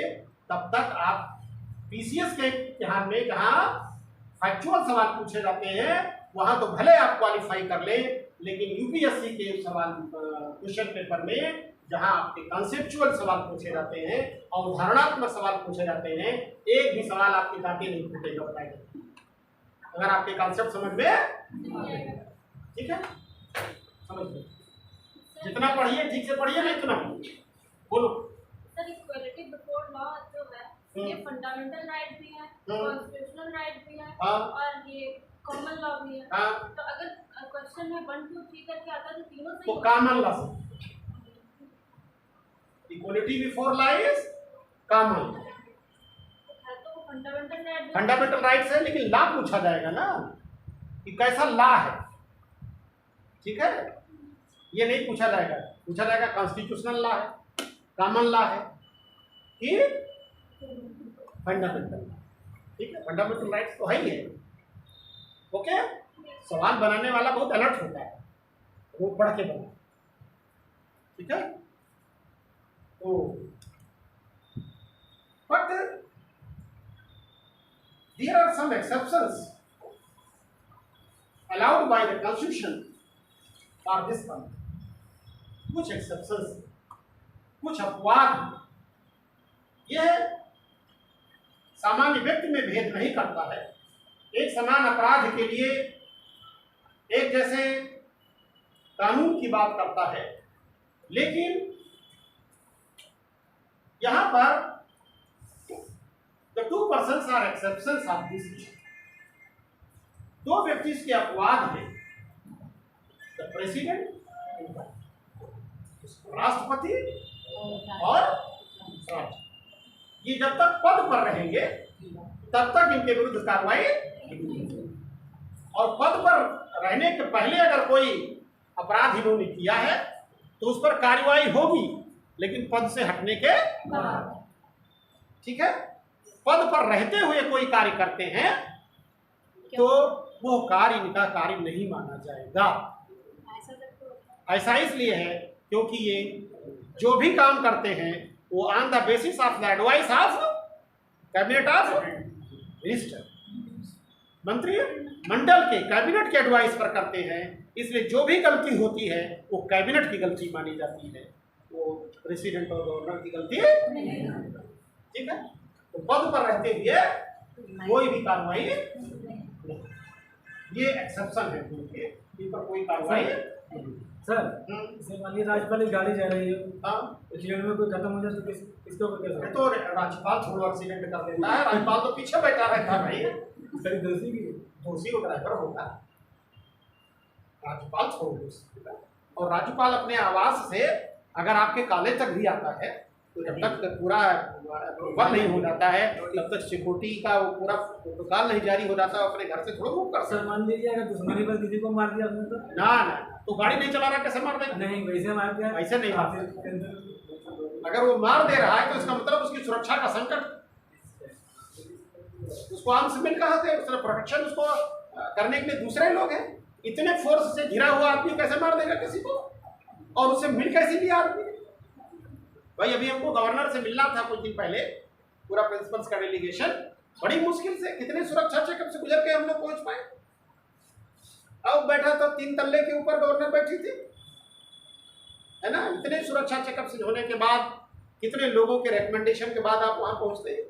तब तक आप पीसीएस के इम्तिहान में जहाँ फैक्चुअल सवाल पूछे जाते हैं वहाँ तो भले आप क्वालिफाई कर लें, लेकिन यूपीएससी के सवाल क्वेश्चन पेपर में जहां आपके कॉन्सेप्चुअल सवाल पूछे जाते हैं और धारणात्मक सवाल पूछे जाते हैं, एक भी सवाल आपके दांते नहीं फूटेगा अगर आपके कॉन्सेप्ट समझ में। ठीक है, समझ लो। जितना पढ़िए ठीक से पढ़िए, नहीं इतना बोलो। सर, इक्वलिटी बिफोर लॉ जो है ये फंडामेंटल राइट भी है, कॉन्स्टिट्यूशनल राइट भी है और ये कॉमन लॉ भी है। तो अगर क्वेश्चन में 1 2 3 करके आता है तो तीनों तो common law equality before law is common. तो फंडामेंटल राइट फंडामेंटल राइट्स है, लेकिन लॉ पूछा जाएगा ना कि कैसा लॉ है, ठीक है। ये नहीं पूछा जाएगा, पूछा जाएगा कॉन्स्टिट्यूशनल लॉ है, कॉमन लॉ है कि फंडामेंटल, ठीक है। फंडामेंटल राइट्स तो है ही है। ओके, सवाल बनाने वाला बहुत अलर्ट होता है, वो पढ़ के बना, ठीक है। तो but there are some exceptions allowed by the constitution for this country। कुछ एक्सेप्शंस, कुछ अपवाद, यह सामान्य व्यक्ति में भेद नहीं करता है। एक समान अपराध के लिए एक जैसे कानून की बात करता है, लेकिन यहां पर the two persons are exceptions of this। दो व्यक्ति इसके अपवाद हैं, द प्रेसिडेंट, राष्ट्रपति और राष्ट्र। ये जब तक पद पर रहेंगे तब तक इनके विरुद्ध कार्रवाई, और पद पर रहने के पहले अगर कोई अपराध इन्होंने किया है तो उस पर कार्रवाई होगी, लेकिन पद से हटने के, ठीक है। पद पर रहते हुए कोई कार्य करते हैं तो वो कार्य इनका कार्य नहीं माना जाएगा। ऐसा इसलिए है क्योंकि ये जो भी काम करते हैं वो on the basis of the advice of cabinet of minister, मंत्री मंडल के, कैबिनेट के एडवाइस पर करते हैं। इसलिए जो भी गलती होती है वो कैबिनेट की गलती मानी जाती है, वो प्रेसिडेंट और गवर्नर की गलती, ठीक है। तो पद पर रहते हुए कोई भी कार्रवाई, ये एक्सेप्शन है उनके, इन पर कोई कार्रवाई। सर जैसे मान लीजिए राज्यपाल की गाड़ी जा रही है, हाँ, एक्सीडेंट में कोई खत्म हो जाए तो किसके ऊपर केस होगा? तो राज्यपाल छोड़ो एक्सीडेंट कर देता है, राज्यपाल तो पीछे बैठा रहता है भाई, सर दोषी की दोषी वो ड्राइवर होगा, राज्यपाल छोड़ दो। और राज्यपाल अपने आवास से अगर आपके कॉलेज तक भी आता है तो जब तक पूरा अप्रूवल नहीं हो जाता है तब तक सिक्योरिटी का वो पूरा प्रोटोकॉल नहीं जारी हो जाता है, अपने घर से थोड़ा मूव कर सकते। सर मान लीजिए अगर दुश्मनी पर किसी को मार दिया आपने तो? ना ना, तो गाड़ी नहीं चला रहा कैसे मार देगा? नहीं वैसे मार दिया, ऐसे नहीं मार देगा। अगर वो मार दे रहा है तो इसका मतलब उसकी सुरक्षा का संकट, उसको आर्म्स मिल कहा थे, उसने प्रोटेक्शन उसको करने के लिए दूसरे लोग हैं। इतने फोर्स से घिरा हुआ आदमी कैसे मार देगा किसी को, और उससे मिल कैसे लिया आदमी? भाई अभी हमको गवर्नर से मिलना था कुछ दिन पहले, पूरा प्रिंसिपल्स का डेलीगेशन, बड़ी मुश्किल से कितने सुरक्षा चेकअप से गुजर के हम लोग पहुंच पाए। अब बैठा तो 3 तल्ले के ऊपर गवर्नर बैठी थी, है ना। इतने सुरक्षा चेकअप से होने के बाद, कितने लोगों के रिकमेंडेशन के बाद आप वहां पहुंचते हैं,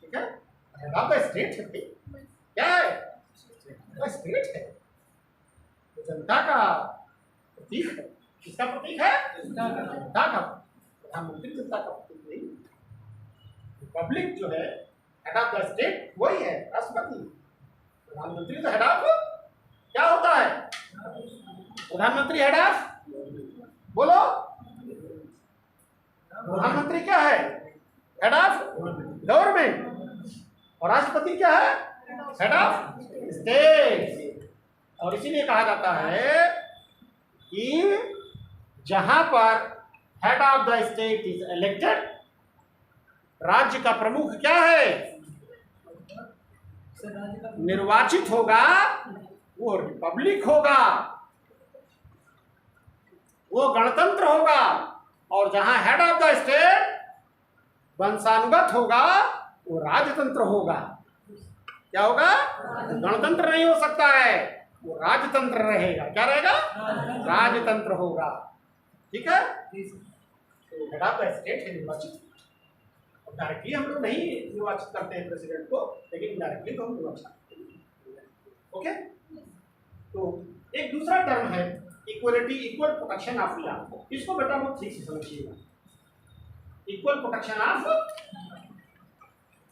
ठीक है। आपका स्टेट है भाई, क्या है, स्टेट है, जनता का प्रतीक है। किसका प्रतीक है? जनता का। प्रधानमंत्री जनता का प्रतीक नहीं, पब्लिक जो है हेड ऑफ द स्टेट वही है राष्ट्रपति। प्रधानमंत्री तो हेड ऑफ, क्या होता है प्रधानमंत्री? हेड ऑफ, बोलो, प्रधानमंत्री क्या है? Head of government. और राष्ट्रपति क्या है? Head of state. और इसीलिए कहा जाता है कि जहां पर head of the state is elected, राज्य का प्रमुख क्या है? निर्वाचित होगा, वो रिपब्लिक होगा, वो गणतंत्र होगा। और जहां हेड ऑफ द स्टेट वंशानुगत होगा, वो राजतंत्र होगा। क्या होगा? गणतंत्र नहीं हो सकता है, वो राजतंत्र रहेगा। क्या रहेगा? राजतंत्र होगा, ठीक है। तो हेड ऑफ द स्टेट है निर्वाचित। डायरेक्टली हम लोग नहीं निर्वाचित करते हैं प्रेसिडेंट को, लेकिन इनडायरेक्टली तो हम निर्वाचित करते हैं। ओके, तो एक दूसरा टर्म है equality, equal protection of law. इसको बेटा बहुत ठीक से समझिएगा, इक्वल प्रोटेक्शन ऑफ,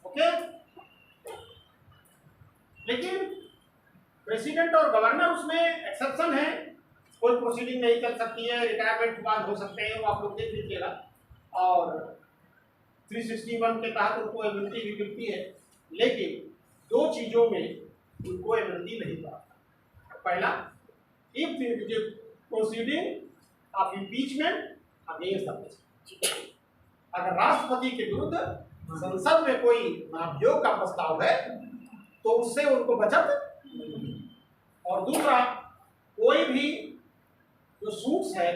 ओके। लेकिन प्रेसिडेंट और गवर्नर उसमें एक्सेप्शन है। कोई प्रोसीडिंग नहीं चल सकती है, रिटायरमेंट के बाद हो सकते हैं, वो आप लोग देख लीजिएगा। और 361 के तहत उनको इम्यूनिटी भी मिलती है, लेकिन दो चीज़ों में उनको इम्यूनिटी नहीं पाता। पहला, if proceeding of impeachment against the president, अगर राष्ट्रपति के विरुद्ध संसद में कोई महाभियोग का प्रस्ताव है तो उससे उनको बचत नहीं। और दूसरा, कोई भी जो सूट्स है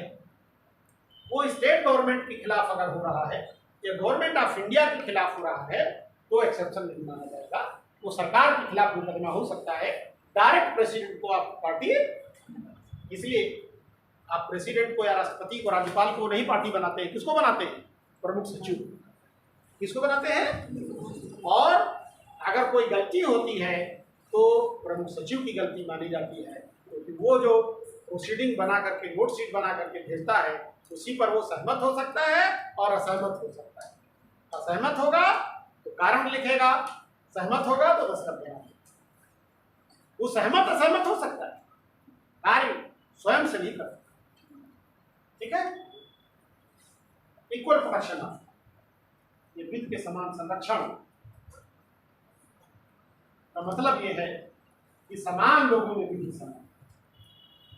वो स्टेट गवर्नमेंट के खिलाफ अगर हो रहा है या गवर्नमेंट ऑफ इंडिया के खिलाफ हो रहा है तो एक्सेप्शन नहीं माना जाएगा, वो सरकार के खिलाफ मुकदमा हो सकता है। डायरेक्ट प्रेसिडेंट को आप पार्टी, इसलिए आप प्रेसिडेंट को या राष्ट्रपति को, राज्यपाल को नहीं पार्टी बनाते हैं। किसको बनाते हैं? प्रमुख सचिव। किसको बनाते हैं? और अगर कोई गलती होती है तो प्रमुख सचिव की गलती मानी जाती है, क्योंकि वो जो प्रोसीडिंग बना करके, नोट शीट बना करके भेजता है, उसी पर वो सहमत हो सकता है और असहमत हो सकता है। असहमत होगा तो कारण लिखेगा, सहमत होगा तो दस्तखत देगा। वो सहमत असहमत हो सकता है, कार्य स्वयं से नहीं कर सकता। ठीक है? इक्वल प्रोटेक्शन ऑफ, ये वित्त के समान संरक्षण का मतलब ये है कि समान लोगों में विधि समान।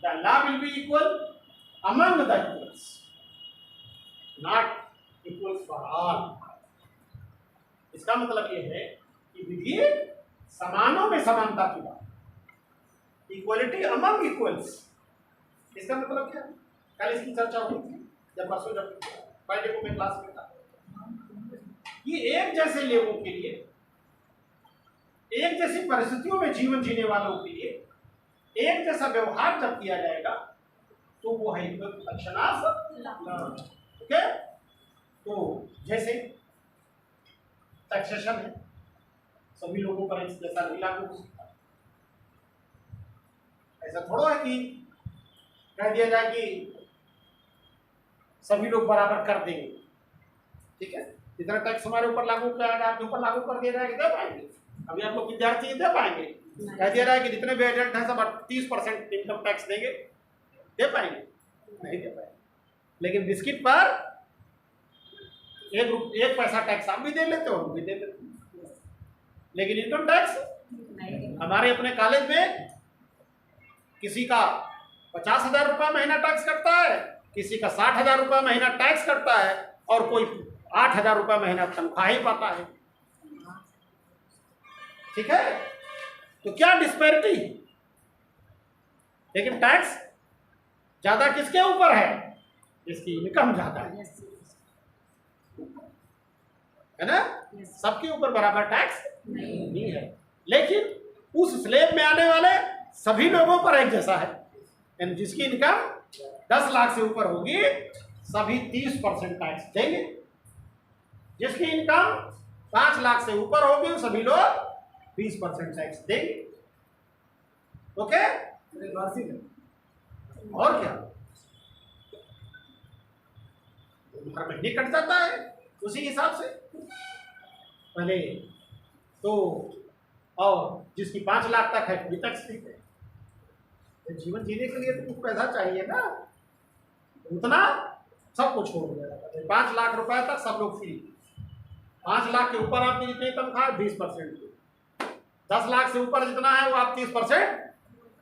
The law will be equal among the equals, not equals for all. इसका मतलब ये है कि विधि समानों में समानता की बात, इक्वलिटी अमंग इक्वल्स। इसका मतलब क्या? कल इसकी चर्चा हुई थी जब परसों जब फ्राइडे को मैं क्लास में था। ये एक जैसे लोगों के लिए, एक जैसी परिस्थितियों में जीवन जीने वालों के लिए एक जैसा व्यवहार जब किया जाएगा तो वो है equal protection of law. Okay? तो जैसे टैक्सेशन है, सभी लोगों पर एक जैसा नहीं लागू हो सकता। ऐसा थोड़ा है कि कह दिया जाए कि सभी लोग बराबर कर देंगे। ठीक है? जितना टैक्स हमारे ऊपर लागू किया जाएगा आपके ऊपर लागू कर दिया जाएगा, दे पाएंगे? अभी आप लोग विद्यार्थी दे पाएंगे? कह दिया रहा है कि जितने भी एजेंट हैं सब 30% इनकम टैक्स देंगे, दे पाएंगे? नहीं दे पाएंगे। लेकिन बिस्किट पर एक पैसा टैक्स आप भी दे लेते हो, हम भी दे लेते हो। लेकिन इनकम टैक्स हमारे अपने कॉलेज में किसी का 50,000 रुपये महीना टैक्स कटता है, किसी का 60,000 रुपये महीना टैक्स कटता है, और कोई 8,000 रुपये महीना तनख्वाह ही पाता है। ठीक है? तो क्या डिस्पैरिटी? लेकिन टैक्स ज्यादा किसके ऊपर है? जिसकी इनकम ज्यादा है ना? सबके ऊपर बराबर टैक्स नहीं है। लेकिन उस स्लैब में आने वाले सभी लोगों पर एक जैसा है। यानी जिसकी इनकम 10 लाख से ऊपर होगी सभी 30% टैक्स देंगे, जिसकी इनकम 5 लाख से ऊपर होगी सभी लोग 20% टैक्स देंगे। ओके? और क्या? हर महीने कट जाता है उसी हिसाब से पहले तो। और जिसकी 5 लाख तक है कोई टैक्स नहीं है। जीवन जीने के लिए तो कुछ पैसा चाहिए ना, उतना सब कुछ छोड़ दिया। 5 लाख रुपए तक सब लोग फ्री, 5 लाख के ऊपर आपकी जितनी तनख्वाह 20%, 10 लाख से ऊपर जितना है वो आप 30%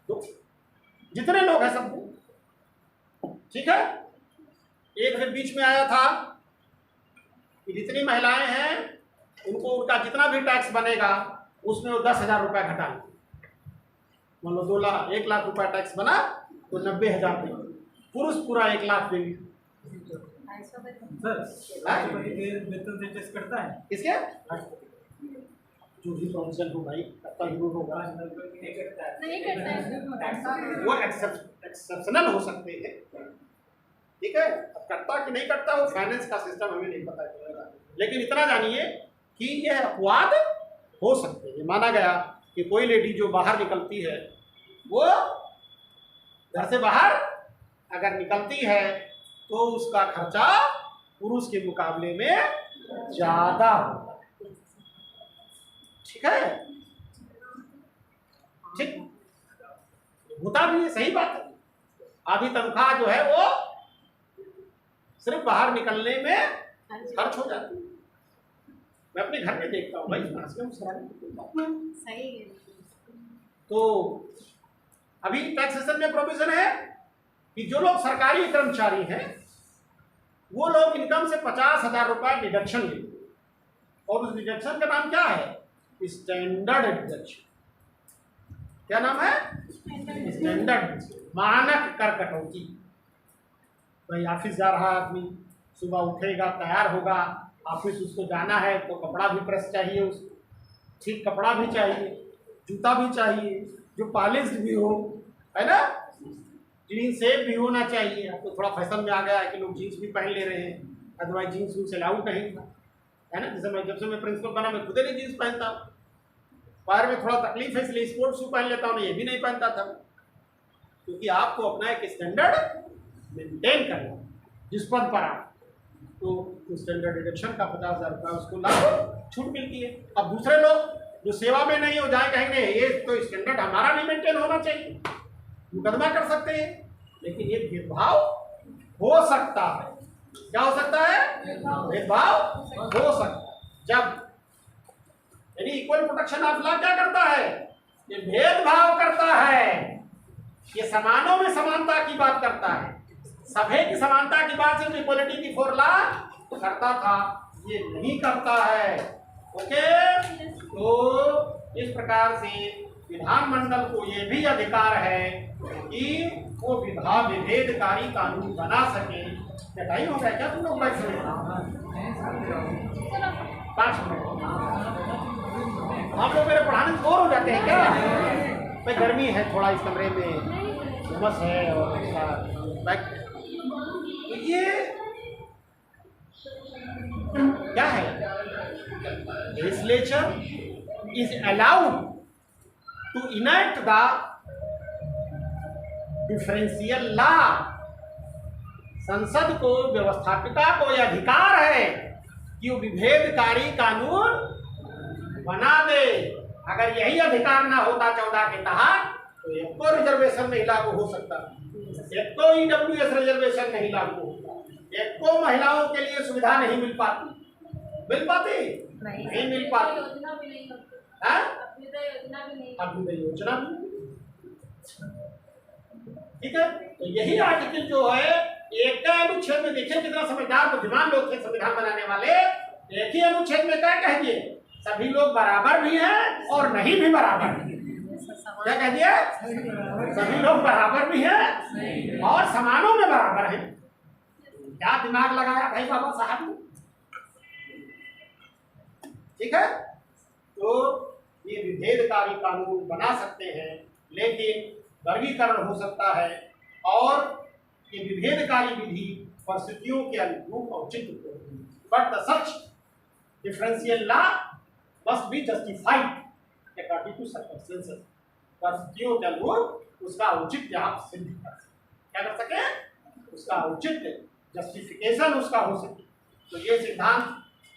दो, जितने लोग हैं सबको। ठीक है? एक फिर बीच में आया था कि जितनी महिलाएं हैं उनको उनका जितना भी टैक्स बनेगा उसमें वो 10,000 रुपये घटा लें। मान लो 1 लाख रुपया टैक्स बना तो 90,000 देंगे, पुरुष पूरा 1 लाख देंगे। करता है किसके? जो भी काउंसिल हो भाई, करता ही होगा, नहीं करता है वो एक्सेप्शनल हो सकते हैं। ठीक है? अब करता कि नहीं करता वो फाइनेंस का सिस्टम हमें नहीं पता चलेगा, लेकिन इतना जानिए कि यह अपवाद हो सकते हैं। माना गया कि कोई लेडी जो बाहर निकलती है, वो घर से बाहर अगर निकलती है तो उसका खर्चा पुरुष के मुकाबले में ज्यादा होता है। ठीक है? ठीक होता भी है, सही बात है। आधी तनख्वाह जो है वो सिर्फ बाहर निकलने में खर्च हो जाती है। मैं अपने घर में देखता हूँ भाई, सही है। तो अभी टैक्सेशन में प्रोविजन है कि जो लोग सरकारी कर्मचारी हैं वो लोग इनकम से 50,000 रुपए डिडक्शन लेंगे, और उस डिडक्शन का नाम क्या है? Standard deduction. क्या नाम है? स्टैंडर्ड, मानक कर कटौती। भाई ऑफिस जा रहा आदमी, सुबह उठेगा, तैयार होगा, ऑफिस उसको जाना है तो कपड़ा भी प्रेस चाहिए, उसको ठीक कपड़ा भी चाहिए, जूता भी चाहिए जो पॉलिश्ड भी हो, है ना, जीन्स सेफ भी होना चाहिए। अब तो थोड़ा फैशन में आ गया है कि लोग जीन्स भी पहन ले रहे हैं, अदरवाइज जीन्स अलाउड नहीं था, है ना। जैसे जब से मैं प्रिंसिपल बना मैं खुद नहीं जीन्स पहनता हूँ, पैर में थोड़ा तकलीफ है इसलिए स्पोर्ट्स शू पहन लेता हूँ, ये भी नहीं पहनता था, क्योंकि आपको अपना एक स्टैंडर्ड मेंटेन करना जिस पद पर आप, तो स्टैंडर्ड डिडक्शन का 50,000 रुपये उसको लाभ छूट मिलती है। अब दूसरे लोग जो सेवा में नहीं हो जाए कहेंगे ये तो स्टैंडर्ड हमारा नहीं मेंटेन होना चाहिए, मुकदमा कर सकते हैं। लेकिन ये भेदभाव हो सकता है। क्या हो सकता है? भेदभाव हो सकता है। जब यानी इक्वल प्रोटेक्शन ऑफ लॉ क्या करता है? ये भेदभाव करता है, ये समानों में समानता की बात करता है, सभ्य की समानता की बात सिर्फ इक्वलिटी की फॉर लॉ करता था, ये नहीं करता है। ओके, तो इस प्रकार से विधानमंडल को ये भी अधिकार है कि वो विभेदकारी कानून बना सके। क्या टाइम हो गया क्या तुम लोग? 5 मिनट। आप लोग मेरे पढ़ाने में बोर हो जाते हैं क्या? भाई गर्मी है थोड़ा इस कमरे में, उमस है और ये क्या है? Legislature is allowed to enact the differential law. संसद को, व्यवस्थापिका को यह अधिकार है कि वो विभेदकारी कानून बना दे। अगर यही अधिकार ना होता 14 के तहत तो एक को रिजर्वेशन नहीं लागू हो सकता, एक को ईडब्ल्यूएस रिजर्वेशन नहीं लागू होता, एक को महिलाओं के लिए सुविधा नहीं मिल पाती, नहीं मिल पाती। अभ्युदय योजना भी, ठीक है। तो यही आर्टिकल जो है एक का अनुच्छेद में, देखिए कितना समझदार बुद्धिमान लोग थे संविधान बनाने वाले। एक ही अनुच्छेद में क्या कह दिए? सभी लोग बराबर भी हैं और नहीं भी बराबर हैं। क्या कह दिया? सभी लोग बराबर भी हैं और समानों में बराबर हैं। क्या दिमाग लगाया भाई बाबा साहब ने, ठीक है। तो ये विभेदकारी कानून बना सकते हैं, लेकिन वर्गीकरण हो सकता है, और ये विभेदकारी विधि परिस्थितियों के अनुरूप औचित्य होगी। But the such differential law must be justified according to circumstances. परिस्थितियों के अनुरूप उसका औचित्य आप सिद्ध कर सकें, क्या कर सकें? उसका औचित्य, जस्टिफिकेशन उसका हो सके। तो ये सिद्धांत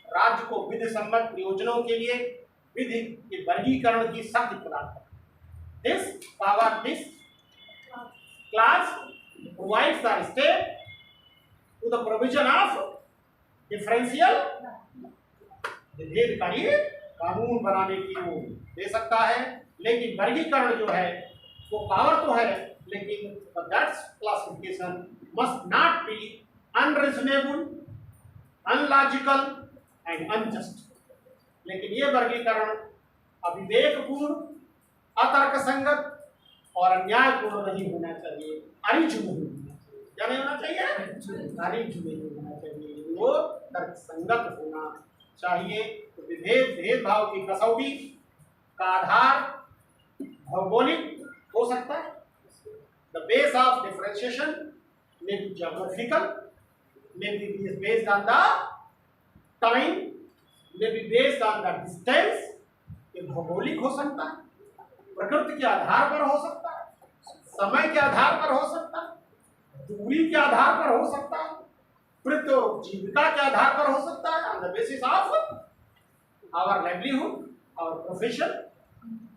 राज्य को विधि सम्मत प्रयोजनों के लिए विधि के वर्गीकरण की शक्ति प्रदान करता है। This power, this class provides the state to the provision of differential, विभेदकारी कानून बनाने की वो दे सकता है। लेकिन वर्गीकरण जो है वो पावर तो है, लेकिन that classification must not be unreasonable, analogical and unjust. लेकिन ये वर्गीकरण अविवेकपूर्ण, अतर्कसंगत और अन्यायपूर्ण नहीं होना चाहिए, अरिज नहीं होना चाहिए। क्या नहीं होना चाहिए? अरिज नहीं होना चाहिए, वो तर्कसंगत होना चाहिए। तो भेदभाव की कसौटी का आधार भौगोलिक हो सकता है। The base of differentiation may be geographical, may be based on the time, may be based on the distance। ये भौगोलिक हो सकता है, प्रकृति के आधार पर हो सकता है, समय के आधार पर हो सकता है, दूरी के आधार पर हो सकता है, वृत्ति और जीविका के आधार पर हो सकता है, on the basis of our livelihood, our profession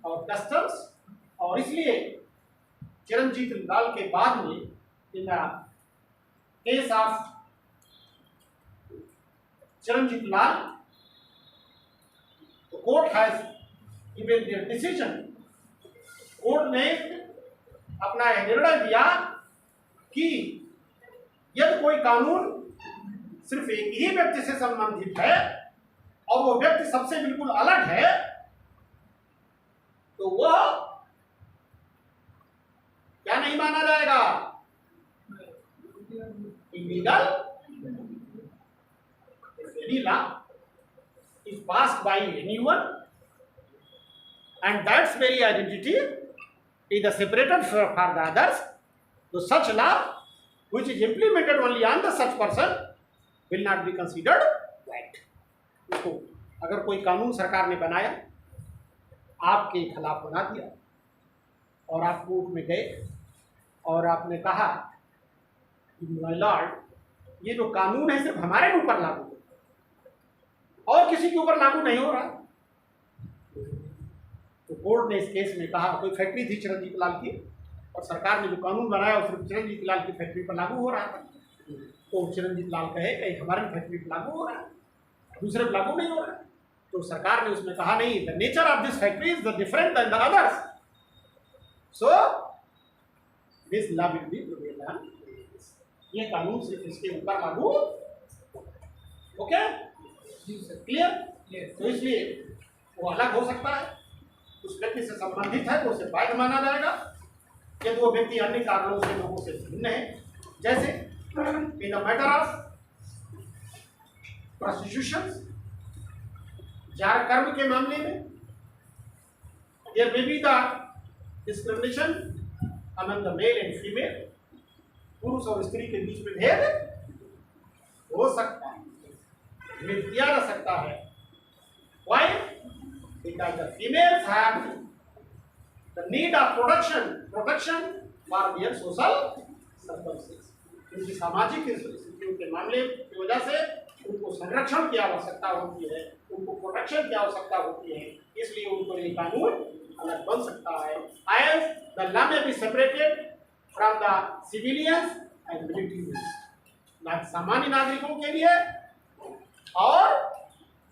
और कस्टम्स। और इसलिए चिरंजीत लाल के बाद में in the case of Charanjit Lal, the court has given their decision. Court ने अपना निर्णय दिया कि यदि कोई कानून सिर्फ एक ही व्यक्ति से संबंधित है और वो व्यक्ति सबसे बिल्कुल अलग है, तो वह क्या नहीं माना जाएगा? Illegal. Any law is passed by anyone and that's very identity is separated for the others, so such law which is implemented only on the such person will not be considered right. तो अगर कोई कानून सरकार ने बनाया, आपके खिलाफ बना दिया और आप कोर्ट में गए और आपने कहा कि माय लॉर्ड, ये जो कानून है सिर्फ हमारे ऊपर लागू है और किसी के ऊपर लागू नहीं हो रहा, तो कोर्ट ने इस केस में कहा कोई फैक्ट्री थी चिरंजीत लाल की और सरकार ने जो कानून बनाया वो सिर्फ चिरंजीत लाल की फैक्ट्री पर लागू हो रहा था, तो चिरंजीत लाल कहे कि हमारी फैक्ट्री पर लागू हो रहा है, दूसरे पर लागू नहीं हो रहा है। तो सरकार ने उसमें कहा नहीं, the nature of this factory is the different than the others, so this law will be prevail on, ये कानून सिर्फ इसके ऊपर लागू। Okay, clear? तो इसलिए वो अलग हो सकता है, उस व्यक्ति से संबंधित है तो उसे वैध माना जाएगा यदि वो व्यक्ति अन्य कारणों से लोगों से भिन्न है, जैसे in the matter of prostitution, जार कर्म के मामले में there may be the discrimination among the male and female, पुरुष और स्त्री के बीच में भेद हो सकता है, भेद किया जा सकता है। Why? Because the females have the need of protection for their social circumstances. क्योंकि सामाजिक स्थितियों के मामले की वजह से उनको संरक्षण की आवश्यकता होती है, उनको प्रोटेक्शन की आवश्यकता होती है, इसलिए उनको ये कानून अलग बन सकता है। As the law may be separated from the civilians and military, सामान्य नागरिकों के लिए और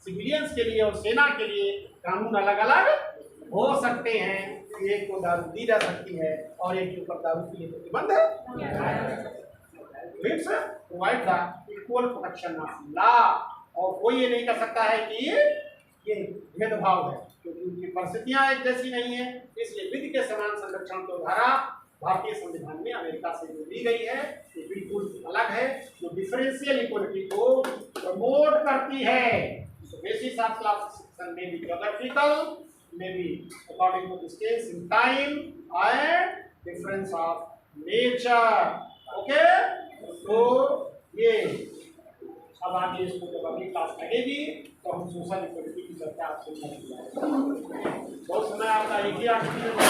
सिविलियंस के लिए और सेना के लिए कानून अलग अलग हो सकते हैं। एक को दारू दी जा सकती है और एक के ऊपर दारू के लिए प्रतिबंध है। It's provide the equal protection of law, और कोई ये नहीं कर सकता है कि ये भेदभाव है, क्योंकि उनकी परिस्थितियां एक जैसी नहीं है। इसलिए विधि के समान संरक्षण की धारा भारतीय संविधान में अमेरिका से जो दी गई है ये बिल्कुल अलग है, जो डिफरेंशियल इक्वलिटी को प्रमोट करती है। So basis of classification may be geographical, may be according to distance in time and difference of nature. Okay? तो ये अब आगे इसको जब अगली क्लास लगेगी तो हम सोशल इक्वलिटी की चर्चा आपसे करेंगे। बहुत समय आपका एक ही आर्टिकल में